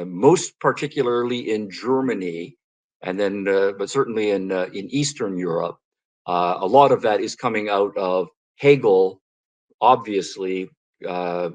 Speaker 2: most particularly in Germany, and then, but certainly in Eastern Europe, a lot of that is coming out of Hegel, obviously, uh,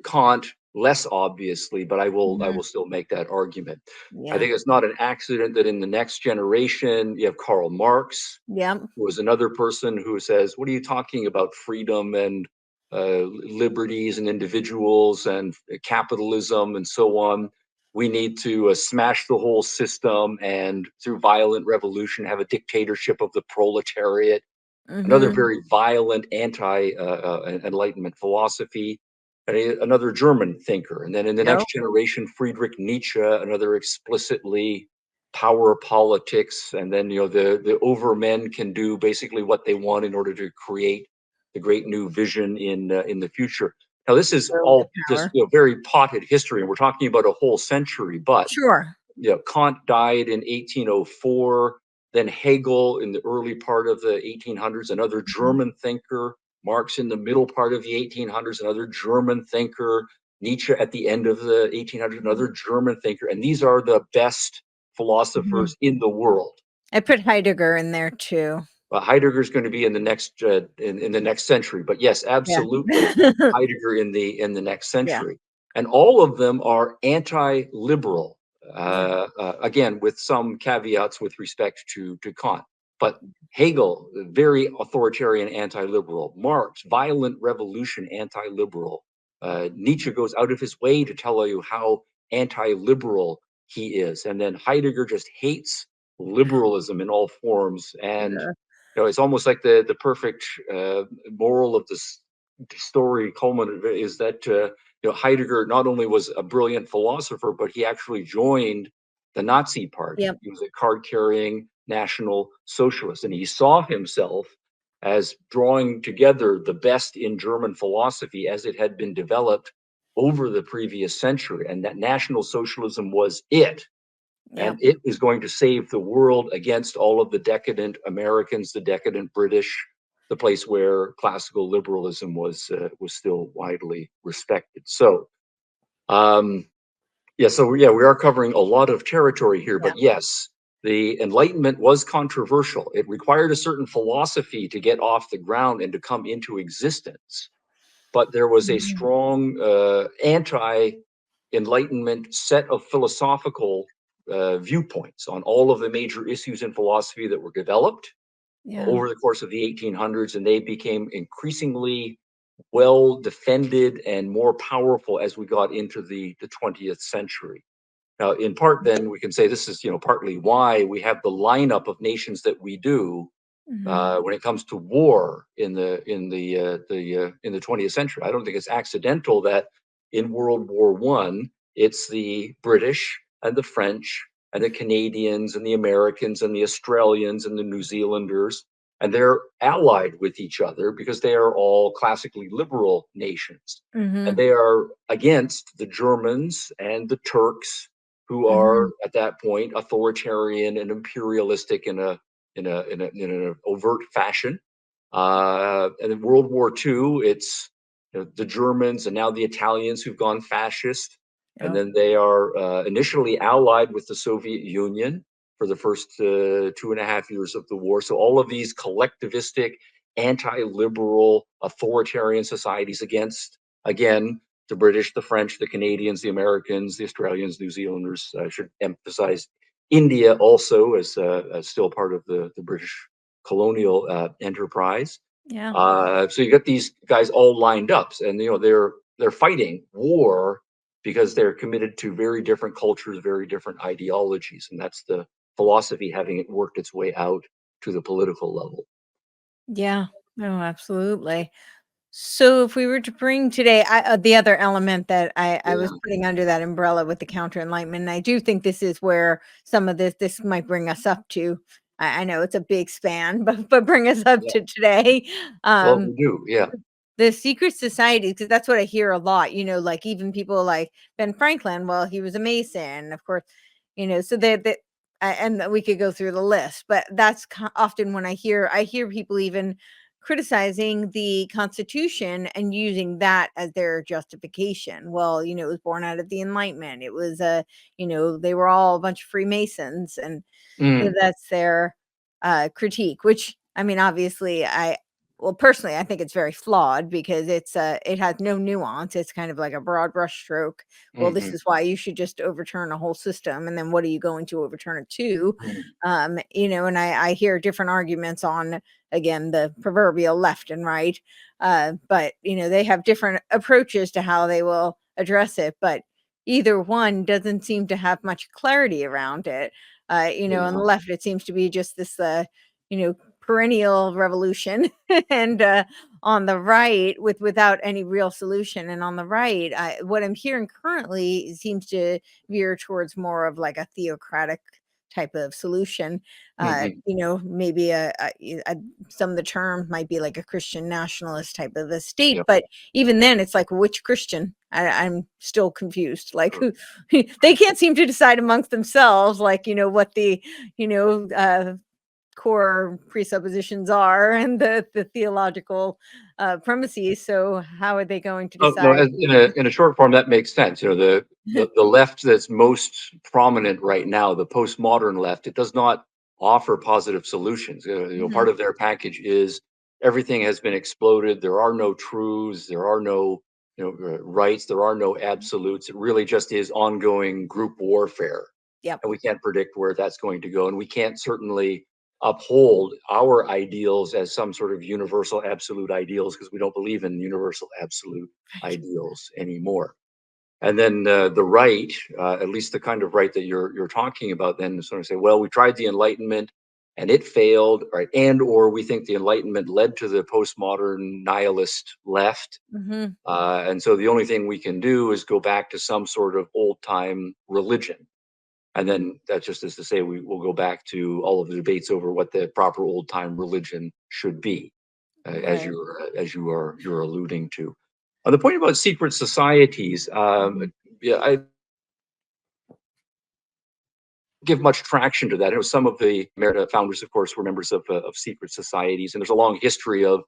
Speaker 2: Kant less obviously, but I
Speaker 1: Hmm.
Speaker 2: will still make that argument. I
Speaker 1: Yeah.
Speaker 2: think it's not an accident that in the next generation you have Karl Marx,
Speaker 1: Yeah.
Speaker 2: who is another person who says, "What are you talking about? Freedom and liberties and individuals and capitalism and so on. We need to smash the whole system and through violent revolution have a dictatorship of the proletariat." Another
Speaker 1: Hmm.
Speaker 2: very violent anti-Enlightenment philosophy, and another German thinker. And then in the
Speaker 1: Yep.
Speaker 2: next generation, Friedrich Nietzsche, another explicitly power politics. And then, the overmen can do basically what they want in order to create the great new vision in the future. Now, this is
Speaker 1: Will to
Speaker 2: all just,
Speaker 1: power.
Speaker 2: very potted history, and we're talking about a whole century, but
Speaker 1: Sure.
Speaker 2: Kant died in 1804. Then Hegel in the early part of the 1800s, another
Speaker 1: Mhm.
Speaker 2: German thinker. Marx in the middle part of the 1800s, another German thinker. Nietzsche at the end of the 1800s, another German thinker. And these are the best
Speaker 1: Mhm.
Speaker 2: philosophers in the world.
Speaker 1: I put Heidegger in there too.
Speaker 2: Heidegger is going to be in the next in the next century, but yes,
Speaker 1: Yeah.
Speaker 2: absolutely, Heidegger in the next
Speaker 1: Yeah.
Speaker 2: century, and all of them are anti-liberal.
Speaker 1: Yeah.
Speaker 2: Again, with some caveats with respect to Kant, but Hegel, very authoritarian anti-liberal. Marx, violent revolution anti-liberal. Nietzsche goes out of his way to tell you how anti-liberal he is, and then Heidegger just hates liberalism in all forms. And
Speaker 1: Yeah.
Speaker 2: it's almost like the perfect moral of this story culminant is that Heidegger not only was a brilliant philosopher, but he actually joined the Nazi Party.
Speaker 1: Yep.
Speaker 2: He was a card-carrying National Socialist, and he saw himself as drawing together the best in German philosophy as it had been developed over the previous century, and that National Socialism was it,
Speaker 1: Yep.
Speaker 2: and it is going to save the world against all of the decadent Americans, the decadent British, the place where classical liberalism was still widely respected. So, we are covering a lot of territory here,
Speaker 1: Yeah.
Speaker 2: but yes, the Enlightenment was controversial. It required a certain philosophy to get off the ground and to come into existence, but there was a
Speaker 1: Mhm.
Speaker 2: strong anti-Enlightenment set of philosophical viewpoints on all of the major issues in philosophy that were developed
Speaker 1: Yeah.
Speaker 2: over the course of the 1800s, and they became increasingly well defended and more powerful as we got into the 20th century. Now, in part, then we can say this is partly why we have the lineup of nations that we do
Speaker 1: Mhm.
Speaker 2: when it comes to war in the 20th century. I don't think it's accidental that in World War One, it's the British and the French and the Canadians and the Americans and the Australians and the New Zealanders and they're allied with each other because they are all classically liberal nations. And they are against the Germans and the Turks, who are at that point authoritarian and imperialistic in an overt fashion. And in World War II, it's the Germans and now the Italians who've gone fascist. And then they are initially allied with the Soviet Union for the first 2.5 years of the war. So all of these collectivistic, anti-liberal, authoritarian societies against, again, the British, the French, the Canadians, the Americans, the Australians, New Zealanders. I should emphasize India also as still part of the British colonial enterprise. So you got these guys all lined up, and they're fighting war because they're committed to very different cultures, very different ideologies, and that's the philosophy having it worked its way out to the political level.
Speaker 1: Yeah. No, absolutely. So if we were to bring today, the other element that I was
Speaker 2: Yeah,
Speaker 1: putting under that umbrella with the counter-enlightenment, and I do think this is where some of this might bring us up to. I know it's a big span, but bring us up
Speaker 2: yeah.
Speaker 1: to today.
Speaker 2: Well, we
Speaker 1: Um,
Speaker 2: do. Yeah,
Speaker 1: the secret societies, because that's what I hear a lot, like even people like Ben Franklin, well, he was a Mason, of course, so and we could go through the list, but that's often when I hear people even criticizing the Constitution and using that as their justification. Well, it was born out of the Enlightenment. It was they were all a bunch of Freemasons, and so
Speaker 2: mm,
Speaker 1: that's their critique, which I mean, obviously, well, personally, I think it's very flawed because it has no nuance. It's kind of like a broad brush stroke. Well, this
Speaker 2: hmm
Speaker 1: is why you should just overturn a whole system, and then what are you going to overturn it to?
Speaker 2: mm,
Speaker 1: And I hear different arguments on, again, the proverbial left and right, but they have different approaches to how they will address it, but either one doesn't seem to have much clarity around it. On the
Speaker 2: yeah,
Speaker 1: left, it seems to be just this, perennial revolution, and on the right, without any real solution. And on the right, what I'm hearing currently seems to veer towards more of like a theocratic type of solution.
Speaker 2: hmm
Speaker 1: Maybe some of the term might be like a Christian nationalist type of a state,
Speaker 2: yeah,
Speaker 1: but even then, it's like which Christian? I'm still confused. Like
Speaker 2: sure.
Speaker 1: who they can't seem to decide amongst themselves, like what the you know core presuppositions are and the theological premises. So how are they going to
Speaker 2: Oh, no,
Speaker 1: decide?
Speaker 2: in a short form, that makes sense. The left that's most prominent right now, the postmodern left, it does not offer positive solutions.
Speaker 1: Mhm.
Speaker 2: Part of their package is everything has been exploded. There are no truths. There are no rights. There are no absolutes. It really just is ongoing group warfare,
Speaker 1: Yep.
Speaker 2: and we can't predict where that's going to go. And we can't certainly uphold our ideals as some sort of universal absolute ideals because we don't believe in universal absolute
Speaker 1: Right.
Speaker 2: ideals anymore. And then the right, at least the kind of right that you're talking about, then sort of say, well, we tried the Enlightenment and it failed, right? And or we think the Enlightenment led to the postmodern nihilist left,
Speaker 1: Mhm.
Speaker 2: and so the only thing we can do is go back to some sort of old time religion. And then that just is to say we will go back to all of the debates over what the proper old time religion should be,
Speaker 1: Right.
Speaker 2: as you're alluding to. On the point about secret societies,
Speaker 1: Mhm.
Speaker 2: yeah, I give much traction to that. It was some of the founders, of course, were members of secret societies, and there's a long history of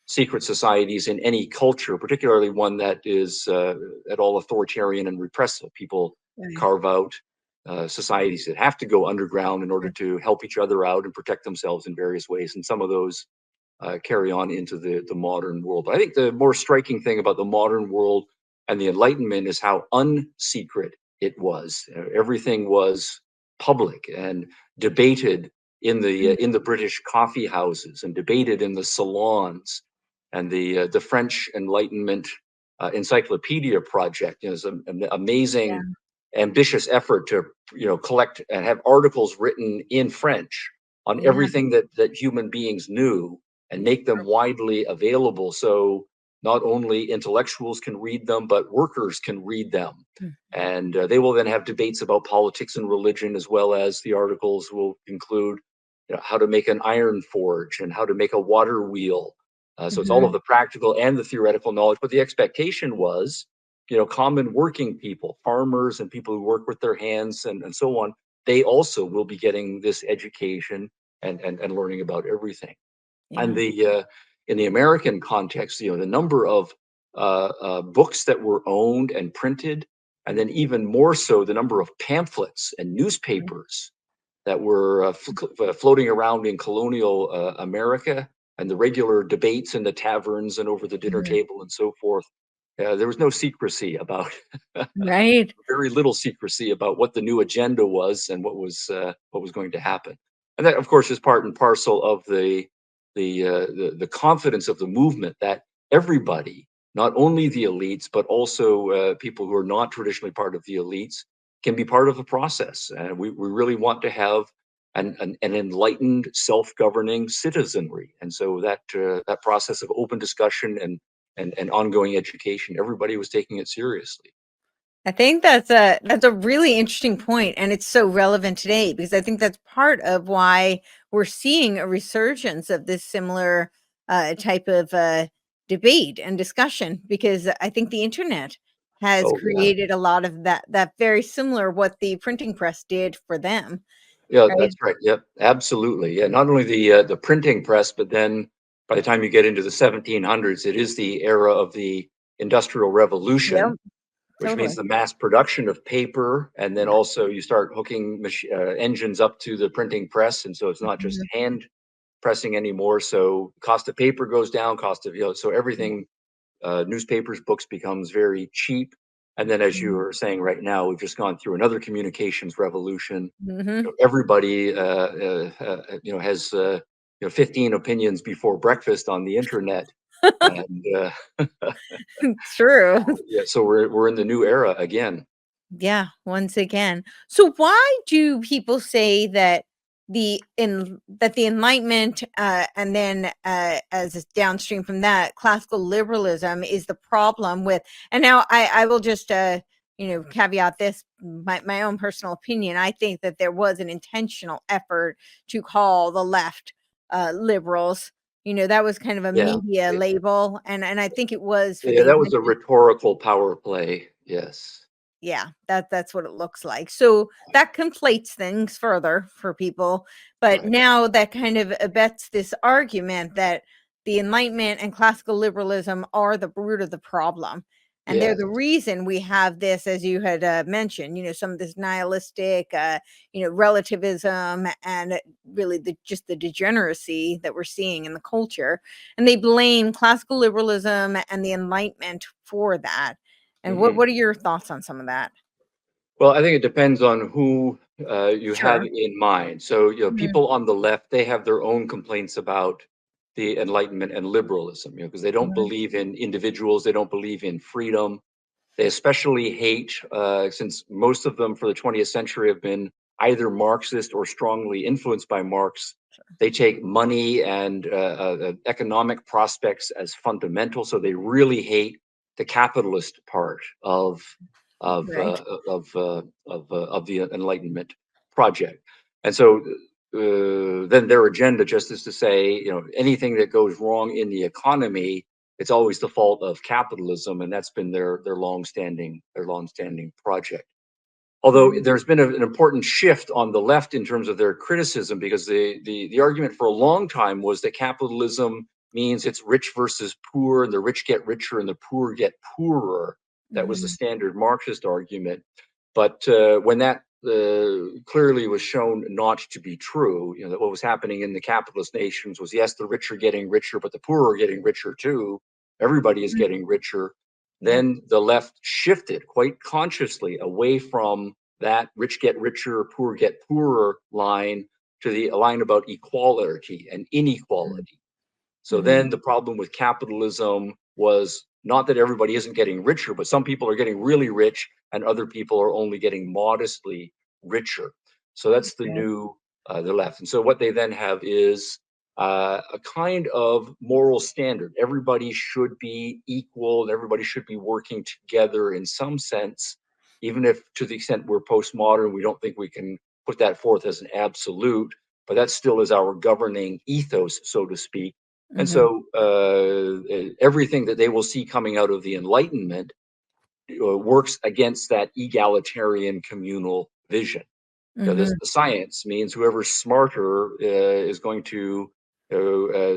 Speaker 2: secret societies in any culture, particularly one that is at all authoritarian and repressive. People
Speaker 1: Right.
Speaker 2: carve out societies that have to go underground in order to help each other out and protect themselves in various ways. And some of those carry on into the modern world. But I think the more striking thing about the modern world and the Enlightenment is how unsecret it was. Everything was public and debated in the British coffee houses and debated in the salons, and the French Enlightenment Encyclopedia Project is an
Speaker 1: Yeah.
Speaker 2: amazing, ambitious effort to collect and have articles written in French on
Speaker 1: Yeah.
Speaker 2: everything that human beings knew and make them widely available. So not only intellectuals can read them, but workers can read them.
Speaker 1: Mhm.
Speaker 2: And they will then have debates about politics and religion, as well as the articles will include how to make an iron forge and how to make a water wheel. So it's all of
Speaker 1: Mhm.
Speaker 2: the practical and the theoretical knowledge. But the expectation was, common working people, farmers and people who work with their hands and so on, they also will be getting this education and learning about everything. And
Speaker 1: Yeah.
Speaker 2: in the American context, the number of books that were owned and printed, and then even more so, the number of pamphlets and newspapers that were floating around in colonial America, and the regular debates in the taverns and over the dinner
Speaker 1: Mhm.
Speaker 2: table and so forth. There was no secrecy about
Speaker 1: Right.
Speaker 2: very little secrecy about what the new agenda was and what was going to happen. And that, of course, is part and parcel of the confidence of the movement that everybody, not only the elites, but also people who are not traditionally part of the elites, can be part of the process. And we really want to have an enlightened, self-governing citizenry. And so that process of open discussion and ongoing education, everybody was taking it seriously.
Speaker 1: I think that's a really interesting point, and it's so relevant today because I think that's part of why we're seeing a resurgence of this similar type of debate and discussion, because I think the internet has
Speaker 2: Oh yeah.
Speaker 1: created a lot of that very similar what the printing press did for them,
Speaker 2: Yeah,
Speaker 1: right?
Speaker 2: that's right. Yep, absolutely. Yeah, not only the printing press, but then by the time you get into the 1700s, it is the era of the Industrial
Speaker 1: Yep,
Speaker 2: Revolution, which means
Speaker 1: totally.
Speaker 2: the mass production of paper, and then
Speaker 1: Yeah.
Speaker 2: also you start hooking engines up to the printing press, and so it's not just
Speaker 1: Mhm.
Speaker 2: hand pressing anymore. So cost of paper goes down, cost of so everything, newspapers, books becomes very cheap. And then, as you
Speaker 1: Mhm.
Speaker 2: were saying right now, we've just gone through another communications revolution.
Speaker 1: Mhm.
Speaker 2: Everybody has 15 opinions before breakfast on the internet. And
Speaker 1: It's true.
Speaker 2: yeah, so we're in the new era again.
Speaker 1: Yeah, once again. So why do people say that the Enlightenment, and then as is downstream from that, classical liberalism is the problem with? And now I will just caveat this, my own personal opinion. I think that there was an intentional effort to call the left liberals. That was kind of a
Speaker 2: Yeah,
Speaker 1: media
Speaker 2: yeah,
Speaker 1: label, and I think it was for
Speaker 2: yeah,
Speaker 1: the
Speaker 2: that was a
Speaker 1: intention.
Speaker 2: rhetorical power play. Yes.
Speaker 1: Yeah, that's what it looks like. So that conflates things further for people. But
Speaker 2: Right.
Speaker 1: now that kind of abets this argument that the Enlightenment and classical liberalism are the root of the problem. And they're
Speaker 2: Yes.
Speaker 1: the reason we have this, as you had mentioned, some of this nihilistic, relativism, and really just the degeneracy that we're seeing in the culture. And they blame classical liberalism and the Enlightenment for that. And what
Speaker 2: Hmm.
Speaker 1: what are your thoughts on some of that?
Speaker 2: Well, I think it depends on who you have
Speaker 1: Sure.
Speaker 2: in mind. So,
Speaker 1: Mhm,
Speaker 2: people on the left, they have their own complaints about the Enlightenment and liberalism, because they don't
Speaker 1: mhm,
Speaker 2: believe in individuals, they don't believe in freedom. They especially hate, since most of them for the 20th century have been either Marxist or strongly influenced by Marx. They take money and economic prospects as fundamental, so they really hate the capitalist part of
Speaker 1: right.
Speaker 2: the Enlightenment project. And so then their agenda just is to say, anything that goes wrong in the economy, it's always the fault of capitalism, and that's been their longstanding project. Although
Speaker 1: Mhm,
Speaker 2: there's been an important shift on the left in terms of their criticism, because the argument for a long time was that capitalism means it's rich versus poor, and the rich get richer and the poor get poorer. That was the
Speaker 1: mhm,
Speaker 2: standard Marxist argument. But when that clearly was shown not to be true, that what was happening in the capitalist nations was, yes, the rich are getting richer, but the poor are getting richer too. Everybody is
Speaker 1: mhm,
Speaker 2: getting richer.
Speaker 1: yeah,
Speaker 2: Then the left shifted quite consciously away from that rich get richer, poor get poorer line to the line about equality and
Speaker 1: mhm,
Speaker 2: inequality. So
Speaker 1: mhm,
Speaker 2: then the problem with capitalism was not that everybody isn't getting richer, but some people are getting really rich and other people are only getting modestly richer. So that's
Speaker 1: right,
Speaker 2: the left. And so what they then have is a kind of moral standard. Everybody should be equal and everybody should be working together in some sense, even if to the extent we're postmodern, we don't think we can put that forth as an absolute. but that still is our governing ethos, so to speak. And
Speaker 1: Mm-hmm.
Speaker 2: so everything that they will see coming out of the Enlightenment works against that egalitarian communal vision.
Speaker 1: Mm-hmm.
Speaker 2: The science means whoever's smarter is going to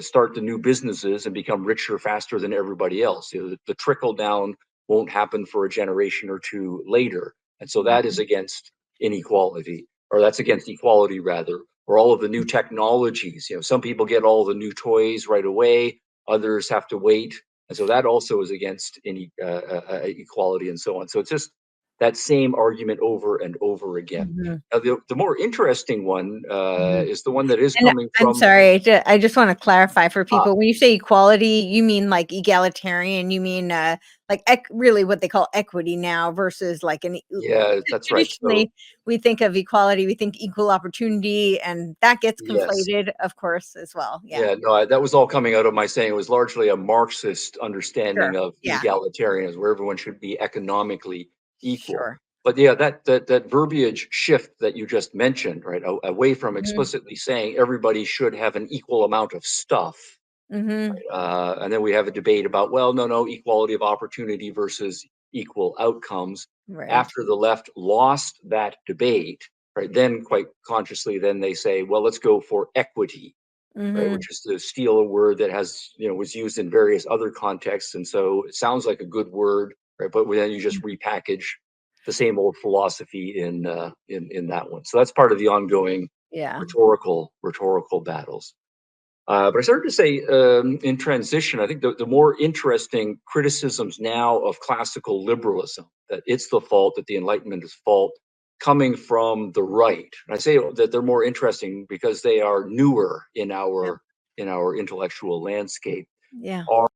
Speaker 2: start the new businesses and become richer faster than everybody else. The trickle down won't happen for a generation or two later. And so that is against inequality, or that's against equality rather, or all of the new technologies. Some people get all the new toys right away, others have to wait. And so that also is against equality and so on. So it's just that same argument over and over again.
Speaker 1: Mm-hmm.
Speaker 2: Now, the more interesting one
Speaker 1: Mm-hmm.
Speaker 2: is the one that is
Speaker 1: And
Speaker 2: coming
Speaker 1: I'm
Speaker 2: from.
Speaker 1: sorry, I just want to clarify for
Speaker 2: Ah,
Speaker 1: people. When you say equality, you mean like egalitarian, you mean like really what they call equity now versus like
Speaker 2: yeah, that's right. So
Speaker 1: traditionally we think of equality, we think equal opportunity, and that gets
Speaker 2: yes,
Speaker 1: conflated, of course, as well. Yeah.
Speaker 2: yeah, no, that was all coming out of my saying it was largely a Marxist understanding
Speaker 1: Sure.
Speaker 2: of
Speaker 1: Yeah.
Speaker 2: egalitarianism, where everyone should be economically equal.
Speaker 1: Sure.
Speaker 2: But yeah, that verbiage shift that you just mentioned, right, away from
Speaker 1: Mm-hmm.
Speaker 2: explicitly saying everybody should have an equal amount of stuff.
Speaker 1: Mm-hmm.
Speaker 2: And then we have a debate about, well, no, equality of opportunity versus equal outcomes.
Speaker 1: Right.
Speaker 2: After the left lost that debate, right, then quite consciously, then they say, well, let's go for equity, right,
Speaker 1: Mm-hmm.
Speaker 2: which is to steal a word that has, was used in various other contexts. And so it sounds like a good word, right, but then you just repackage the same old philosophy in that one. So that's part of the ongoing
Speaker 1: Yeah.
Speaker 2: rhetorical battles. But I started to say in transition, I think the more interesting criticisms now of classical liberalism, that it's the fault, that the Enlightenment is fault, coming from the right. And I say that they're more interesting because they are newer in
Speaker 1: Yeah.
Speaker 2: our intellectual landscape,
Speaker 1: Yeah.
Speaker 2: are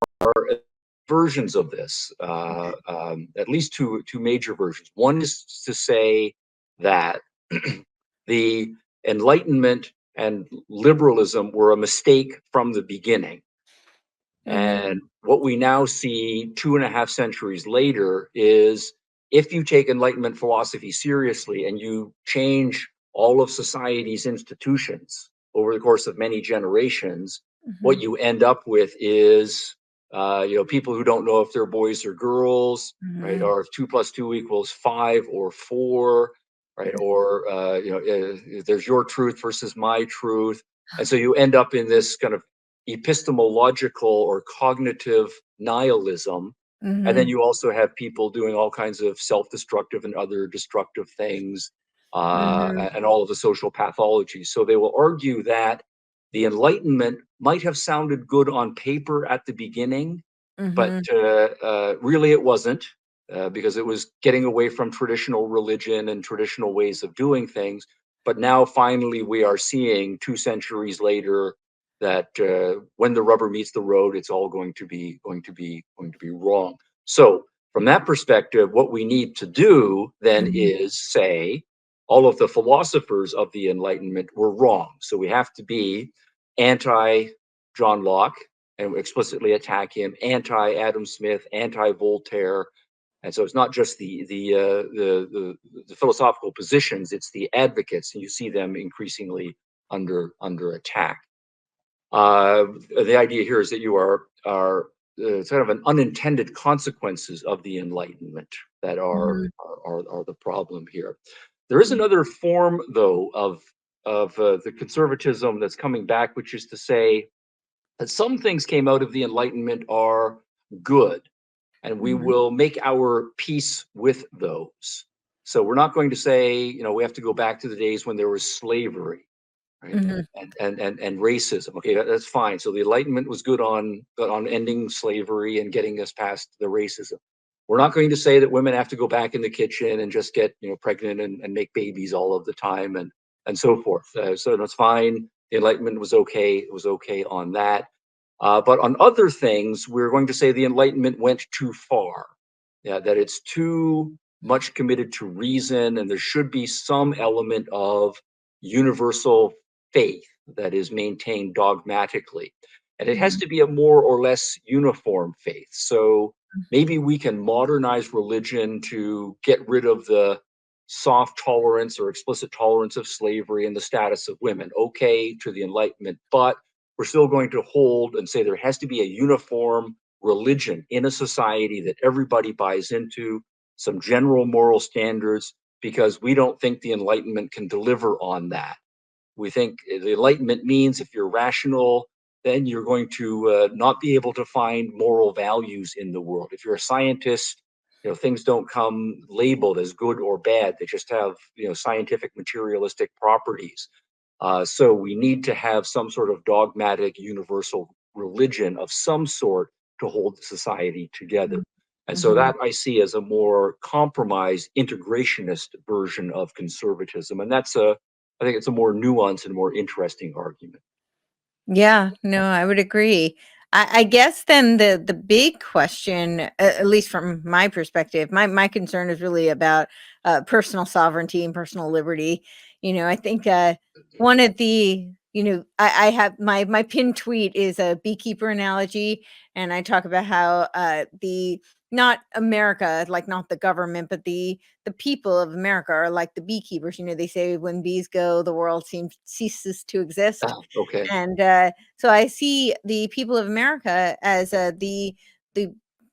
Speaker 2: versions of this, at least two major versions. One is to say that the Enlightenment and liberalism were a mistake from the beginning.
Speaker 1: Mm-hmm.
Speaker 2: And what we now see 2.5 centuries later is, if you take Enlightenment philosophy seriously and you change all of society's institutions over the course of many generations,
Speaker 1: Mm-hmm.
Speaker 2: what you end up with is, people who don't know if they're boys or girls, right?
Speaker 1: Mm-hmm.
Speaker 2: Or if 2 + 2 = 5 or 4, right? Or, there's your truth versus my truth. And so you end up in this kind of epistemological or cognitive nihilism. And then
Speaker 1: Mm-hmm.
Speaker 2: you also have people doing all kinds of self-destructive and other destructive things,
Speaker 1: Mm-hmm.
Speaker 2: and all of the social pathologies. So they will argue that the Enlightenment might have sounded good on paper at the beginning, but
Speaker 1: Mm-hmm.
Speaker 2: really it wasn't, because it was getting away from traditional religion and traditional ways of doing things. But now finally we are seeing 2 centuries later that when the rubber meets the road, it's all going to be wrong. So from that perspective, what we need to do then
Speaker 1: Mm-hmm.
Speaker 2: is say all of the philosophers of the Enlightenment were wrong. So we have to be anti John Locke and explicitly attack him, anti Adam Smith, anti Voltaire. And so it's not just the philosophical positions; it's the advocates, and you see them increasingly under attack. The idea here is that you are sort of an unintended consequences of the Enlightenment that
Speaker 1: Mm-hmm.
Speaker 2: are the problem here. There is another form, though, of the conservatism that's coming back, which is to say that some things came out of the Enlightenment are good, and we
Speaker 1: Mm-hmm.
Speaker 2: will make our peace with those. So we're not going to say, we have to go back to the days when there was slavery, right?
Speaker 1: Mm-hmm.
Speaker 2: And racism. Okay, that's fine. So the Enlightenment was good on ending slavery and getting us past the racism. We're not going to say that women have to go back in the kitchen and just get pregnant and make babies all of the time and so forth. So that's fine. The Enlightenment was okay. It was okay on that. But on other things, we're going to say the Enlightenment went too far. Yeah, that it's too much committed to reason, and there should be some element of universal faith that is maintained dogmatically. And it has
Speaker 1: Mm-hmm.
Speaker 2: to be a more or less uniform faith. So maybe we can modernize religion to get rid of the soft tolerance or explicit tolerance of slavery and the status of women. Okay to the Enlightenment, but we're still going to hold and say there has to be a uniform religion in a society that everybody buys into, some general moral standards, because we don't think the Enlightenment can deliver on that. We think the Enlightenment means if you're rational, then you're going to not be able to find moral values in the world. If you're a scientist, things don't come labeled as good or bad. They just have scientific materialistic properties. So we need to have some sort of dogmatic universal religion of some sort to hold society together. And so
Speaker 1: Mhm.
Speaker 2: that I see as a more compromised integrationist version of conservatism. And I think it's a more nuanced and more interesting argument.
Speaker 1: Yeah, no, I would agree. I guess then the big question, at least from my perspective, my concern is really about personal sovereignty and personal liberty. I think one of the I have my pinned tweet is a beekeeper analogy, and I talk about how the not America, like not the government, but the people of America are like the beekeepers. They say when bees go, the world ceases to exist.
Speaker 2: Okay.
Speaker 1: And so I see the people of America as the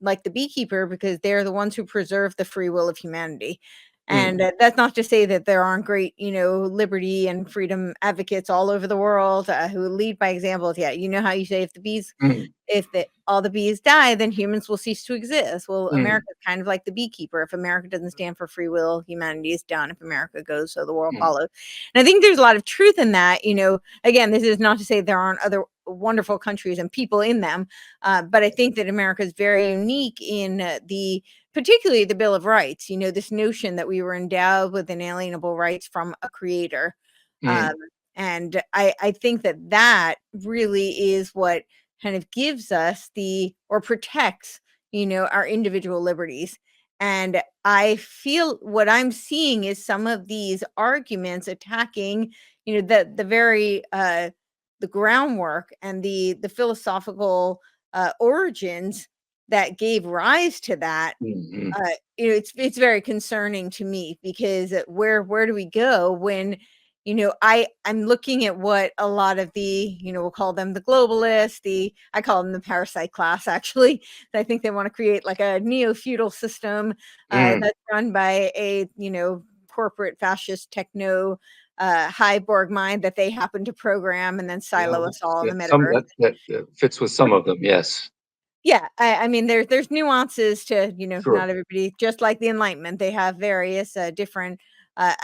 Speaker 1: like the beekeeper, because they're the ones who preserve the free will of humanity. And
Speaker 2: Mm,
Speaker 1: that's not to say that there aren't great, liberty and freedom advocates all over the world who lead by example. Yeah, you know how you say
Speaker 2: mm,
Speaker 1: if all the bees die, then humans will cease to exist. Well,
Speaker 2: mm,
Speaker 1: America is kind of like the beekeeper. If America doesn't stand for free will, humanity is done. If America goes, so the world
Speaker 2: mm,
Speaker 1: follows. And I think there's a lot of truth in that. Again, this is not to say there aren't other wonderful countries and people in them, but I think that America is very unique in particularly the Bill of Rights. This notion that we were endowed with inalienable rights from a creator. Um,
Speaker 2: mm,
Speaker 1: and I think that really is what kind of gives us or protects, our individual liberties. And I feel what I'm seeing is some of these arguments attacking, the very the groundwork and the philosophical origins that gave rise to that.
Speaker 2: mm,
Speaker 1: uh, it's very concerning to me, because where do we go when I'm looking at what a lot of we'll call them the globalists, I call them the parasite class, actually. I think they want to create like a neo-feudal system
Speaker 2: mm.
Speaker 1: that's run by a corporate fascist techno Hyborg mind that they happen to program and then
Speaker 2: Yeah,
Speaker 1: silo us all in
Speaker 2: yeah,
Speaker 1: the
Speaker 2: some
Speaker 1: metaverse.
Speaker 2: that fits with some of them. Yes,
Speaker 1: Yeah, I mean, there's nuances to,
Speaker 2: sure.
Speaker 1: not everybody, just like the Enlightenment, they have various different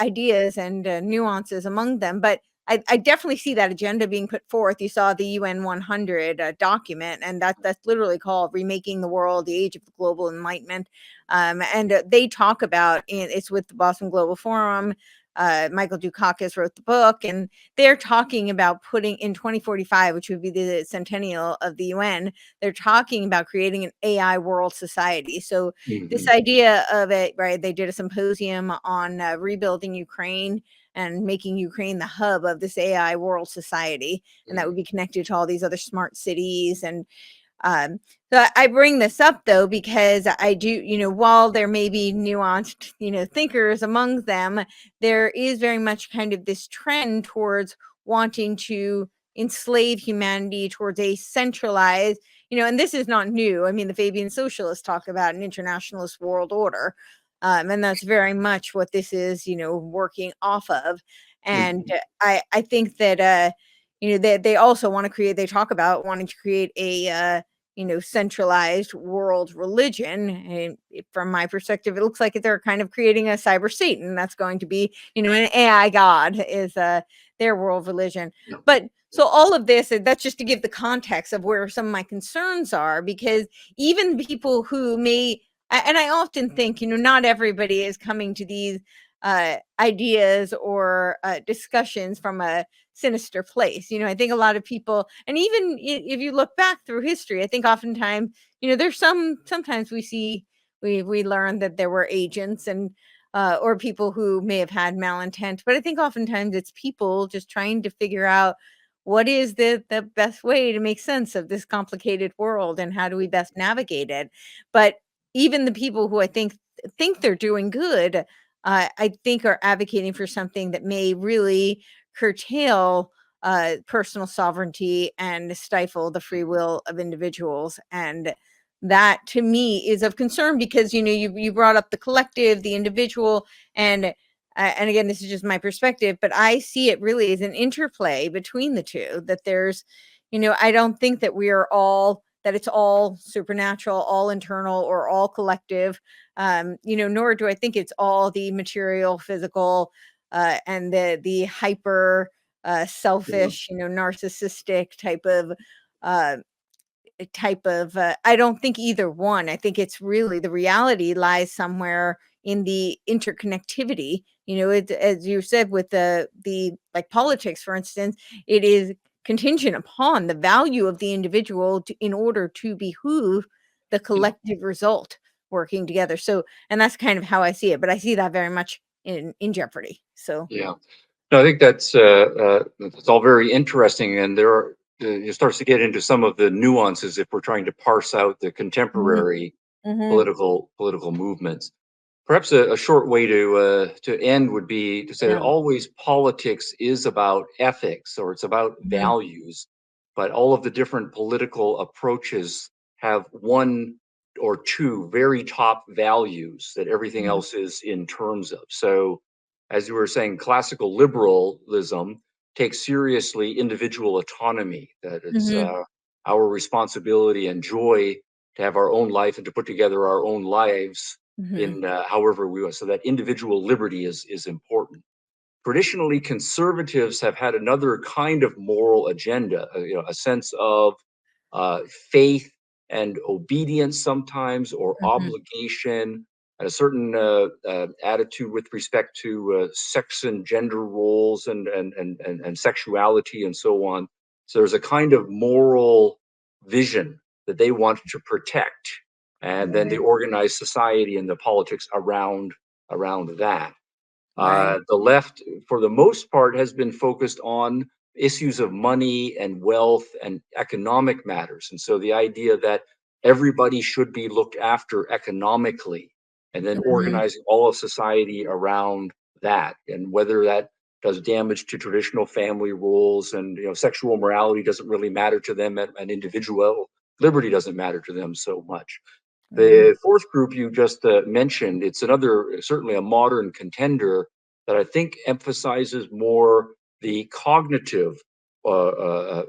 Speaker 1: ideas and nuances among them. But I definitely see that agenda being put forth. You saw the UN 100 document, and that's literally called "Remaking the World: The Age of the Global Enlightenment." And they talk about, it's with the Boston Global Forum. Michael Dukakis wrote the book, and they're talking about putting in 2045, which would be the centennial of the UN. They're talking about creating an AI world society. So this
Speaker 2: Hmm.
Speaker 1: idea of it, right? They did a symposium on rebuilding Ukraine and making Ukraine the hub of this AI world society, and that would be connected to all these other smart cities. And so I bring this up though because I do, while there may be nuanced, thinkers among them, there is very much kind of this trend towards wanting to enslave humanity towards a centralized, and this is not new. I mean, the Fabian socialists talk about an internationalist world order. And that's very much what this is, working off of. And
Speaker 2: Hmm.
Speaker 1: I think that, they also want to create, they talk about wanting to create a, centralized world religion. And from my perspective, it looks like they're kind of creating a cyber Satan that's going to be, an AI god is their world religion.
Speaker 2: Yeah.
Speaker 1: But so all of this, that's just to give the context of where some of my concerns are, because even people who may, and I often think, not everybody is coming to these ideas or discussions from a sinister place. I think a lot of people, and even if you look back through history, I think oftentimes, there's sometimes we learn that there were agents and or people who may have had malintent, but I think oftentimes it's people just trying to figure out what is the best way to make sense of this complicated world and how do we best navigate it. But even the people who I think they're doing good, I think are advocating for something that may really curtail personal sovereignty and stifle the free will of individuals. And that to me is of concern because, you brought up the collective, the individual, and again, this is just my perspective, but I see it really as an interplay between the two, that there's, I don't think that that it's all supernatural, all internal, or all collective. Nor do I think it's all the material, physical, and the hyper
Speaker 2: Yeah.
Speaker 1: selfish, narcissistic uh, I don't think either one. I think it's really the reality lies somewhere in the interconnectivity. It, as you said, with the like politics, for instance, it is contingent upon the value of the individual in order to behoove the collective result working together. So, and that's kind of how I see it, but I see that very much in jeopardy. So,
Speaker 2: Yeah. No, I think that's all very interesting, and there are it starts to get into some of the nuances if we're trying to parse out the
Speaker 1: mhm,
Speaker 2: contemporary
Speaker 1: mhm,
Speaker 2: political movements. Perhaps a short way to end would be to say that
Speaker 1: yeah,
Speaker 2: always politics is about ethics or it's about
Speaker 1: mhm,
Speaker 2: values, but all of the different political approaches have one or two very top values that everything
Speaker 1: mhm,
Speaker 2: else is in terms of. So, as you were saying, classical liberalism takes seriously individual autonomy, that it's
Speaker 1: mhm,
Speaker 2: our responsibility and joy to have our own life and to put together our own lives
Speaker 1: mhm,
Speaker 2: in however we want. So that individual liberty is important. Traditionally, conservatives have had another kind of moral agenda, a sense of faith and obedience sometimes, or
Speaker 1: mhm,
Speaker 2: obligation, and a certain attitude with respect to sex and gender roles and sexuality and so on. So there's a kind of moral vision that they want to protect, and then they
Speaker 1: right,
Speaker 2: organize society and the politics around that.
Speaker 1: right,
Speaker 2: The left, for the most part, has been focused on issues of money and wealth and economic matters. And so the idea that everybody should be looked after economically and then
Speaker 1: mhm,
Speaker 2: organizing all of society around that. And whether that does damage to traditional family roles and sexual morality doesn't really matter to them, and individual liberty doesn't matter to them so much.
Speaker 1: right,
Speaker 2: The fourth group you just mentioned, it's another, certainly a modern contender that I think emphasizes more the cognitive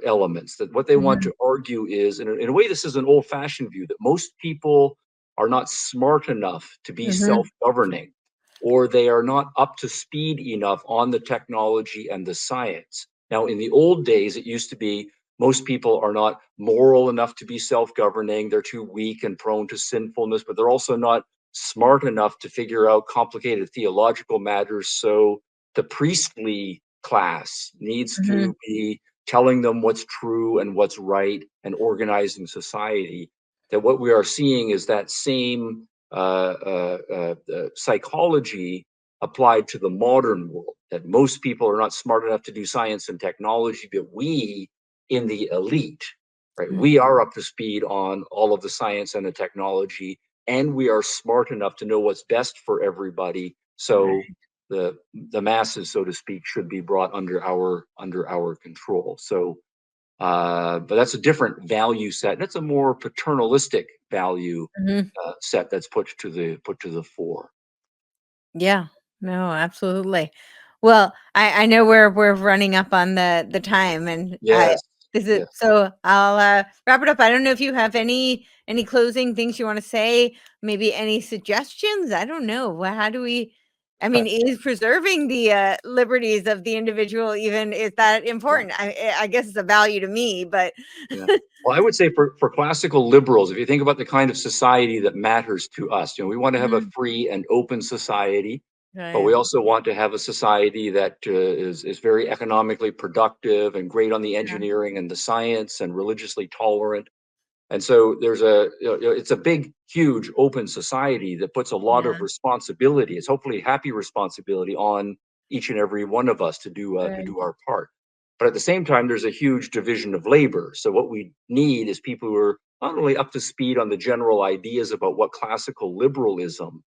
Speaker 2: elements. That what they want
Speaker 1: mhm,
Speaker 2: to argue is, in a way, this is an old fashioned view that most people are not smart enough to be
Speaker 1: mhm,
Speaker 2: self governing, or they are not up to speed enough on the technology and the science. Now, in the old days, it used to be most people are not moral enough to be self-governing. They're too weak and prone to sinfulness, but they're also not smart enough to figure out complicated theological matters. So the priestly class needs
Speaker 1: mhm,
Speaker 2: to be telling them what's true and what's right and organizing society. That what we are seeing is that same psychology applied to the modern world, that most people are not smart enough to do science and technology, but we in the elite, right?
Speaker 1: mhm,
Speaker 2: We are up to speed on all of the science and the technology, and we are smart enough to know what's best for everybody. So
Speaker 1: right,
Speaker 2: the masses, so to speak, should be brought under our control. So, but that's a different value set. That's a more paternalistic value
Speaker 1: mhm.
Speaker 2: set that's put to the fore.
Speaker 1: Yeah, no, absolutely. Well, I know we're running up on the time, and I
Speaker 2: Yes,
Speaker 1: is it
Speaker 2: yes.
Speaker 1: so I'll wrap it up. I don't know if you have any closing things you want to say, maybe any suggestions. I don't know. How do we? I mean, is preserving the liberties of the individual even is that
Speaker 2: Yeah.
Speaker 1: important? I guess it's a value to me, but
Speaker 2: Yeah. Well, I would say for classical liberals, if you think about the kind of society that matters to us, we want to have a
Speaker 1: Mhm,
Speaker 2: free and open society, but we
Speaker 1: right,
Speaker 2: also want to have a society that is very economically productive and great on the
Speaker 1: yeah,
Speaker 2: engineering and the science and religiously tolerant. And so there's it's a big, huge, open society that puts a lot
Speaker 1: yeah,
Speaker 2: of responsibility. It's hopefully happy responsibility on each and every one of us to do
Speaker 1: right,
Speaker 2: our part. But at the same time, there's a huge division of labor. So what we need is people who are not only up to speed on the general ideas about what classical liberalism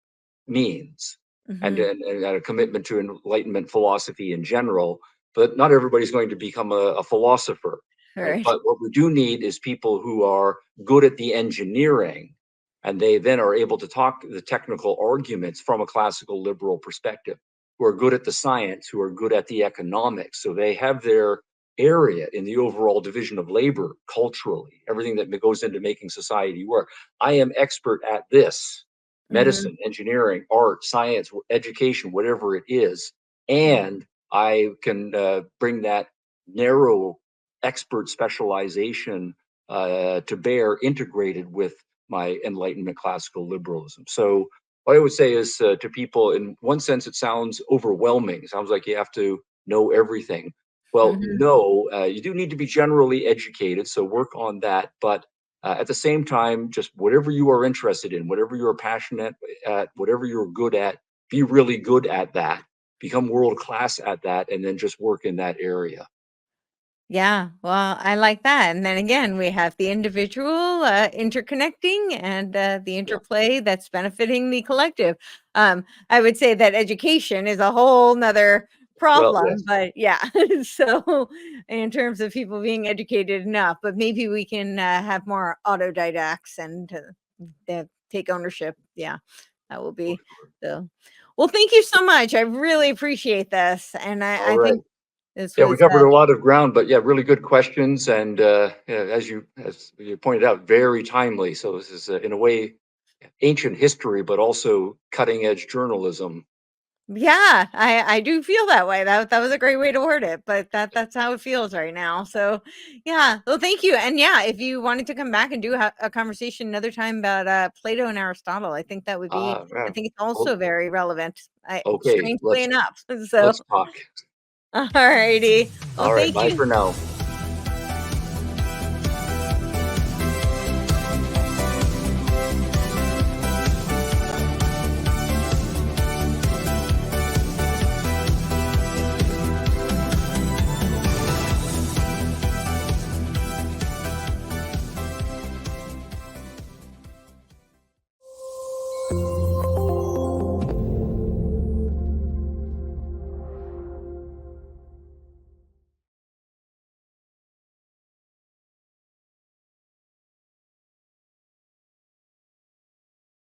Speaker 2: means, and,
Speaker 1: Mhm.
Speaker 2: and a commitment to Enlightenment philosophy in general. But not everybody's going to become a philosopher, right?
Speaker 1: Right.
Speaker 2: But what we do need is people who are good at the engineering, and they then are able to talk the technical arguments from a classical liberal perspective, who are good at the science, who are good at the economics. So they have their area in the overall division of labor culturally, everything that goes into making society work. I am expert at this:
Speaker 1: Mhm.
Speaker 2: medicine, engineering, art, science, education, whatever it is. And I can bring that narrow expert specialization to bear, integrated with my Enlightenment classical liberalism. So what I would say is to people, in one sense, it sounds overwhelming. It sounds like you have to know everything. Well,
Speaker 1: Mhm.
Speaker 2: no, you do need to be generally educated, so work on that. But at the same time, just whatever you are interested in, whatever you're passionate at, whatever you're good at, be really good at that. Become world class at that, and then just work in that area.
Speaker 1: Yeah, well, I like that. And then again, we have the individual interconnecting and the
Speaker 2: Yeah.
Speaker 1: interplay that's benefiting the collective. I would say that education is a whole nother
Speaker 2: Well,
Speaker 1: problem,
Speaker 2: yes.
Speaker 1: but yeah. So, in terms of people being educated enough, but maybe we can have more autodidacts and take ownership. Yeah, that will
Speaker 2: For
Speaker 1: be
Speaker 2: sure.
Speaker 1: so. Well, thank you so much. I really appreciate this. And
Speaker 2: All
Speaker 1: I
Speaker 2: right.
Speaker 1: think this
Speaker 2: Yeah, we
Speaker 1: was
Speaker 2: covered a lot of ground, but yeah, really good questions, and yeah, as you pointed out, very timely. So this is in a way ancient history, but also cutting edge journalism.
Speaker 1: Yeah, I do feel that way. That was a great way to word it, but that's how it feels right now. So, yeah. Well, thank you. And yeah, if you wanted to come back and do a conversation another time about Plato and Aristotle, I think that would be. I
Speaker 2: Yeah.
Speaker 1: think it's
Speaker 2: Well,
Speaker 1: also very relevant.
Speaker 2: okay,
Speaker 1: Strangely enough. So,
Speaker 2: let's talk.
Speaker 1: all righty. Well,
Speaker 2: All right,
Speaker 1: thank
Speaker 2: bye
Speaker 1: you.
Speaker 2: for now.